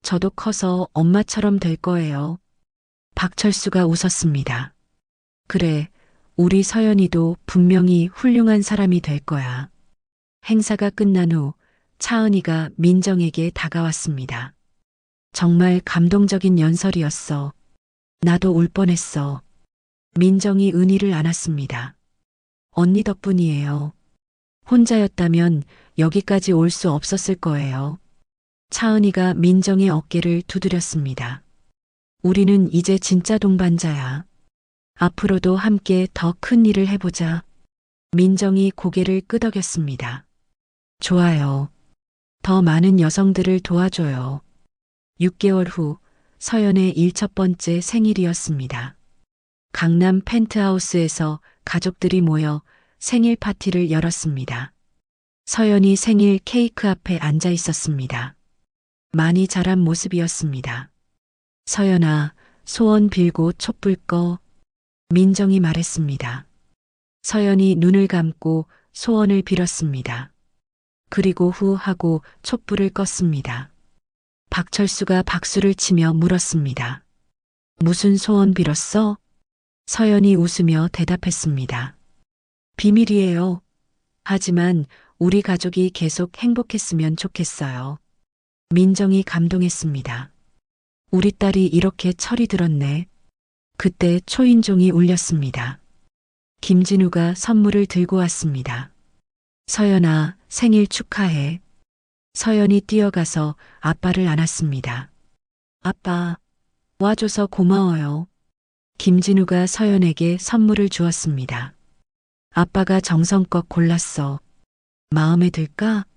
B: 저도 커서 엄마처럼 될 거예요. 박철수가 웃었습니다. 그래, 우리 서연이도 분명히 훌륭한 사람이 될 거야. 행사가 끝난 후 차은이가 민정에게 다가왔습니다. 정말 감동적인 연설이었어. 나도 울 뻔했어. 민정이 은희를 안았습니다. 언니 덕분이에요. 혼자였다면 여기까지 올 수 없었을 거예요. 차은이가 민정의 어깨를 두드렸습니다. 우리는 이제 진짜 동반자야. 앞으로도 함께 더 큰 일을 해보자. 민정이 고개를 끄덕였습니다. 좋아요. 더 많은 여성들을 도와줘요. 6개월 후 서연의 1첫 번째 생일이었습니다. 강남 펜트하우스에서 가족들이 모여 생일 파티를 열었습니다. 서연이 생일 케이크 앞에 앉아 있었습니다. 많이 자란 모습이었습니다. 서연아, 소원 빌고 촛불 꺼. 민정이 말했습니다. 서연이 눈을 감고 소원을 빌었습니다. 그리고 후 하고 촛불을 껐습니다. 박철수가 박수를 치며 물었습니다. 무슨 소원 빌었어? 서연이 웃으며 대답했습니다. 비밀이에요. 하지만 우리 가족이 계속 행복했으면 좋겠어요. 민정이 감동했습니다. 우리 딸이 이렇게 철이 들었네. 그때 초인종이 울렸습니다. 김진우가 선물을 들고 왔습니다. 서연아, 생일 축하해. 서연이 뛰어가서 아빠를 안았습니다. 아빠, 와줘서 고마워요. 김진우가 서연에게 선물을 주었습니다. 아빠가 정성껏 골랐어. 마음에 들까?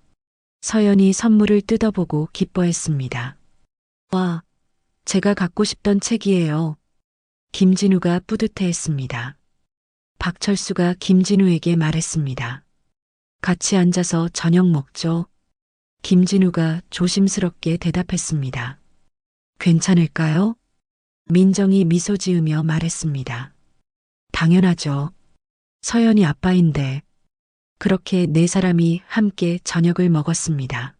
B: 서연이 선물을 뜯어보고 기뻐했습니다. 와, 제가 갖고 싶던 책이에요. 김진우가 뿌듯해했습니다. 박철수가 김진우에게 말했습니다. 같이 앉아서 저녁 먹죠. 김진우가 조심스럽게 대답했습니다. 괜찮을까요? 민정이 미소 지으며 말했습니다. 당연하죠. 서연이 아빠인데. 그렇게 네 사람이 함께 저녁을 먹었습니다.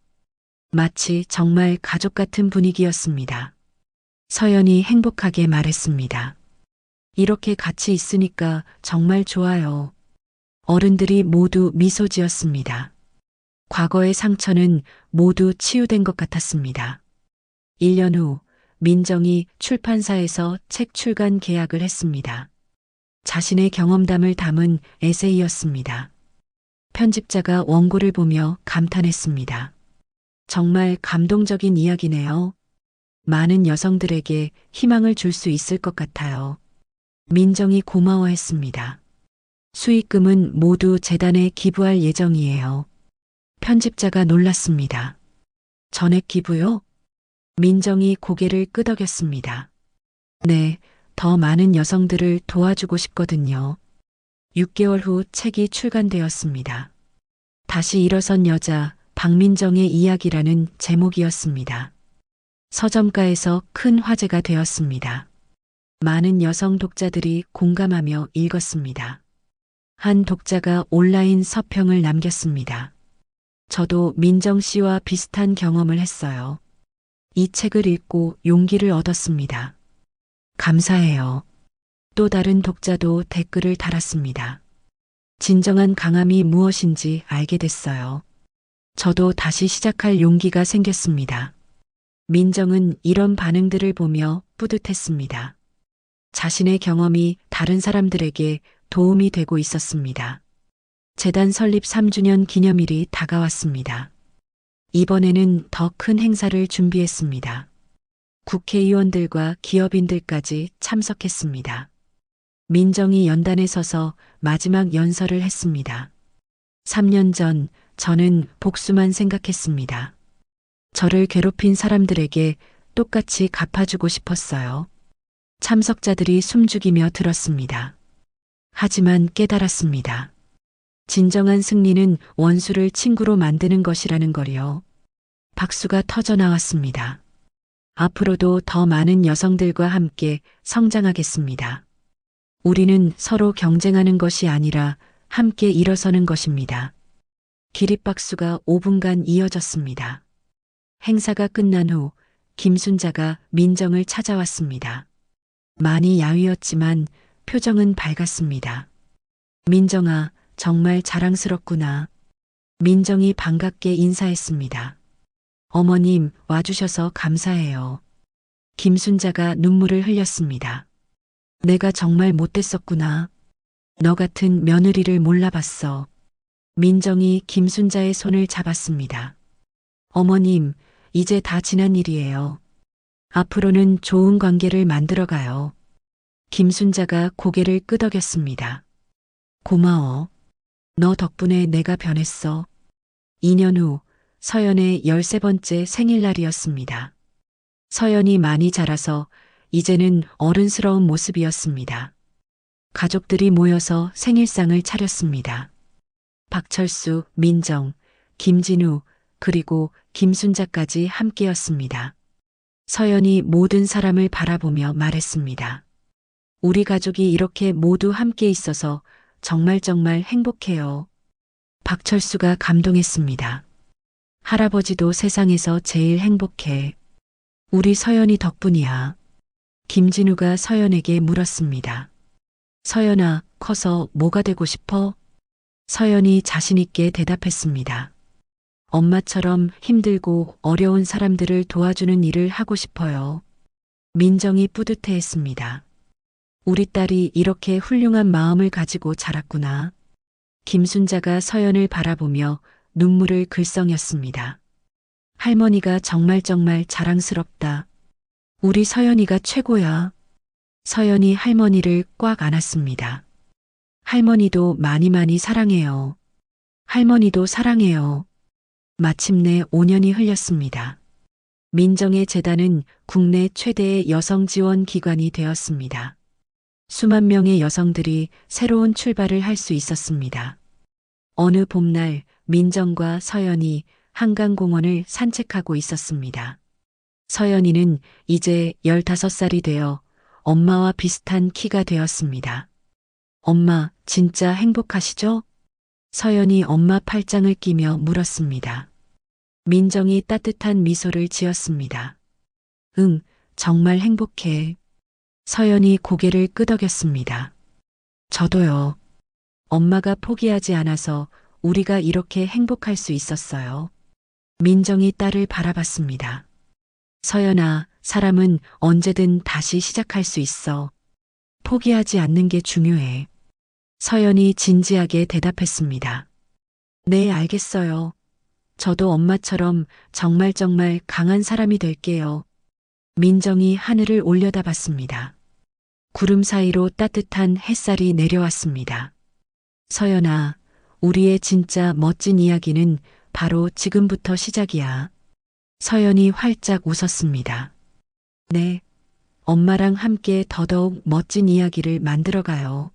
B: 마치 정말 가족 같은 분위기였습니다. 서연이 행복하게 말했습니다. 이렇게 같이 있으니까 정말 좋아요. 어른들이 모두 미소 지었습니다. 과거의 상처는 모두 치유된 것 같았습니다. 1년 후 민정이 출판사에서 책 출간 계약을 했습니다. 자신의 경험담을 담은 에세이였습니다. 편집자가 원고를 보며 감탄했습니다. 정말 감동적인 이야기네요. 많은 여성들에게 희망을 줄 수 있을 것 같아요. 민정이 고마워했습니다. 수익금은 모두 재단에 기부할 예정이에요. 편집자가 놀랐습니다. 전액 기부요? 민정이 고개를 끄덕였습니다. 네, 더 많은 여성들을 도와주고 싶거든요. 6개월 후 책이 출간되었습니다. 다시 일어선 여자 박민정의 이야기라는 제목이었습니다. 서점가에서 큰 화제가 되었습니다. 많은 여성 독자들이 공감하며 읽었습니다. 한 독자가 온라인 서평을 남겼습니다. 저도 민정 씨와 비슷한 경험을 했어요. 이 책을 읽고 용기를 얻었습니다. 감사해요. 또 다른 독자도 댓글을 달았습니다. 진정한 강함이 무엇인지 알게 됐어요. 저도 다시 시작할 용기가 생겼습니다. 민정은 이런 반응들을 보며 뿌듯했습니다. 자신의 경험이 다른 사람들에게 도움이 되고 있었습니다. 재단 설립 3주년 기념일이 다가왔습니다. 이번에는 더 큰 행사를 준비했습니다. 국회의원들과 기업인들까지 참석했습니다. 민정이 연단에 서서 마지막 연설을 했습니다. 3년 전 저는 복수만 생각했습니다. 저를 괴롭힌 사람들에게 똑같이 갚아주고 싶었어요. 참석자들이 숨죽이며 들었습니다. 하지만 깨달았습니다. 진정한 승리는 원수를 친구로 만드는 것이라는 걸요. 박수가 터져 나왔습니다. 앞으로도 더 많은 여성들과 함께 성장하겠습니다. 우리는 서로 경쟁하는 것이 아니라 함께 일어서는 것입니다. 기립박수가 5분간 이어졌습니다. 행사가 끝난 후 김순자가 민정을 찾아왔습니다. 많이 야위었지만 표정은 밝았습니다. 민정아, 정말 자랑스럽구나. 민정이 반갑게 인사했습니다. 어머님, 와주셔서 감사해요. 김순자가 눈물을 흘렸습니다. 내가 정말 못됐었구나. 너 같은 며느리를 몰라봤어. 민정이 김순자의 손을 잡았습니다. 어머님, 이제 다 지난 일이에요. 앞으로는 좋은 관계를 만들어가요. 김순자가 고개를 끄덕였습니다. 고마워. 너 덕분에 내가 변했어. 2년 후 서연의 13번째 생일날이었습니다. 서연이 많이 자라서 이제는 어른스러운 모습이었습니다. 가족들이 모여서 생일상을 차렸습니다. 박철수, 민정, 김진우, 그리고 김순자까지 함께였습니다. 서연이 모든 사람을 바라보며 말했습니다. 우리 가족이 이렇게 모두 함께 있어서 정말 행복해요. 박철수가 감동했습니다. 할아버지도 세상에서 제일 행복해. 우리 서연이 덕분이야. 김진우가 서연에게 물었습니다. 서연아, 커서 뭐가 되고 싶어? 서연이 자신있게 대답했습니다. 엄마처럼 힘들고 어려운 사람들을 도와주는 일을 하고 싶어요. 민정이 뿌듯해했습니다. 우리 딸이 이렇게 훌륭한 마음을 가지고 자랐구나. 김순자가 서연을 바라보며 눈물을 글썽였습니다. 할머니가 정말 자랑스럽다. 우리 서연이가 최고야. 서연이 할머니를 꽉 안았습니다. 할머니도 많이 사랑해요. 할머니도 사랑해요. 마침내 5년이 흘렸습니다. 민정의 재단은 국내 최대의 여성 지원 기관이 되었습니다. 수만 명의 여성들이 새로운 출발을 할 수 있었습니다. 어느 봄날 민정과 서연이 한강공원을 산책하고 있었습니다. 서연이는 이제 15살이 되어 엄마와 비슷한 키가 되었습니다. 엄마, 진짜 행복하시죠? 서연이 엄마 팔짱을 끼며 물었습니다. 민정이 따뜻한 미소를 지었습니다. 응, 정말 행복해. 서연이 고개를 끄덕였습니다. 저도요. 엄마가 포기하지 않아서 우리가 이렇게 행복할 수 있었어요. 민정이 딸을 바라봤습니다. 서연아, 사람은 언제든 다시 시작할 수 있어. 포기하지 않는 게 중요해. 서연이 진지하게 대답했습니다. 네, 알겠어요. 저도 엄마처럼 정말 강한 사람이 될게요. 민정이 하늘을 올려다봤습니다. 구름 사이로 따뜻한 햇살이 내려왔습니다. 서연아, 우리의 진짜 멋진 이야기는 바로 지금부터 시작이야. 서연이 활짝 웃었습니다. 네, 엄마랑 함께 더더욱 멋진 이야기를 만들어가요.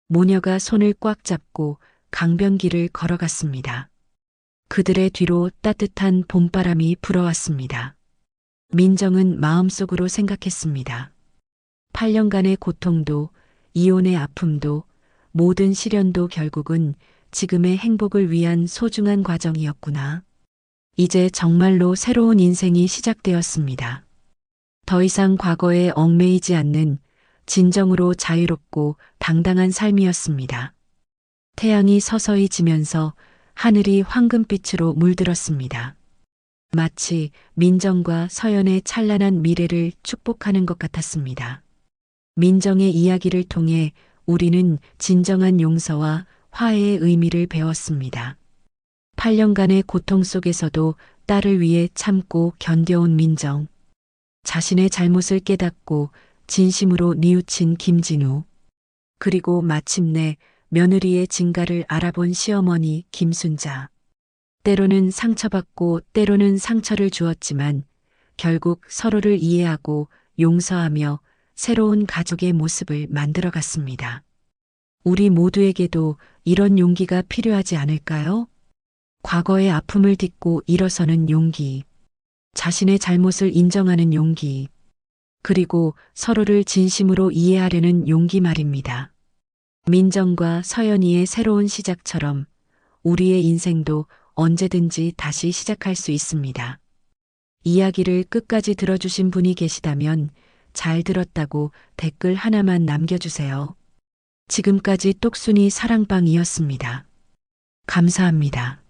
B: 모녀가 손을 꽉 잡고 강변길을 걸어갔습니다. 그들의 뒤로 따뜻한 봄바람이 불어왔습니다. 민정은 마음속으로 생각했습니다. 8년간의 고통도, 이혼의 아픔도, 모든 시련도 결국은 지금의 행복을 위한 소중한 과정이었구나. 이제 정말로 새로운 인생이 시작되었습니다. 더 이상 과거에 얽매이지 않는 진정으로 자유롭고 당당한 삶이었습니다. 태양이 서서히 지면서 하늘이 황금빛으로 물들었습니다. 마치 민정과 서연의 찬란한 미래를 축복하는 것 같았습니다. 민정의 이야기를 통해 우리는 진정한 용서와 화해의 의미를 배웠습니다. 8년간의 고통 속에서도 딸을 위해 참고 견뎌온 민정. 자신의 잘못을 깨닫고 진심으로 뉘우친 김진우. 그리고 마침내 며느리의 진가를 알아본 시어머니 김순자. 때로는 상처받고 때로는 상처를 주었지만 결국 서로를 이해하고 용서하며 새로운 가족의 모습을 만들어갔습니다. 우리 모두에게도 이런 용기가 필요하지 않을까요? 과거의 아픔을 딛고 일어서는 용기, 자신의 잘못을 인정하는 용기, 그리고 서로를 진심으로 이해하려는 용기 말입니다. 민정과 서연이의 새로운 시작처럼 우리의 인생도 언제든지 다시 시작할 수 있습니다. 이야기를 끝까지 들어주신 분이 계시다면 잘 들었다고 댓글 하나만 남겨주세요. 지금까지 똑순이 사랑방이었습니다. 감사합니다.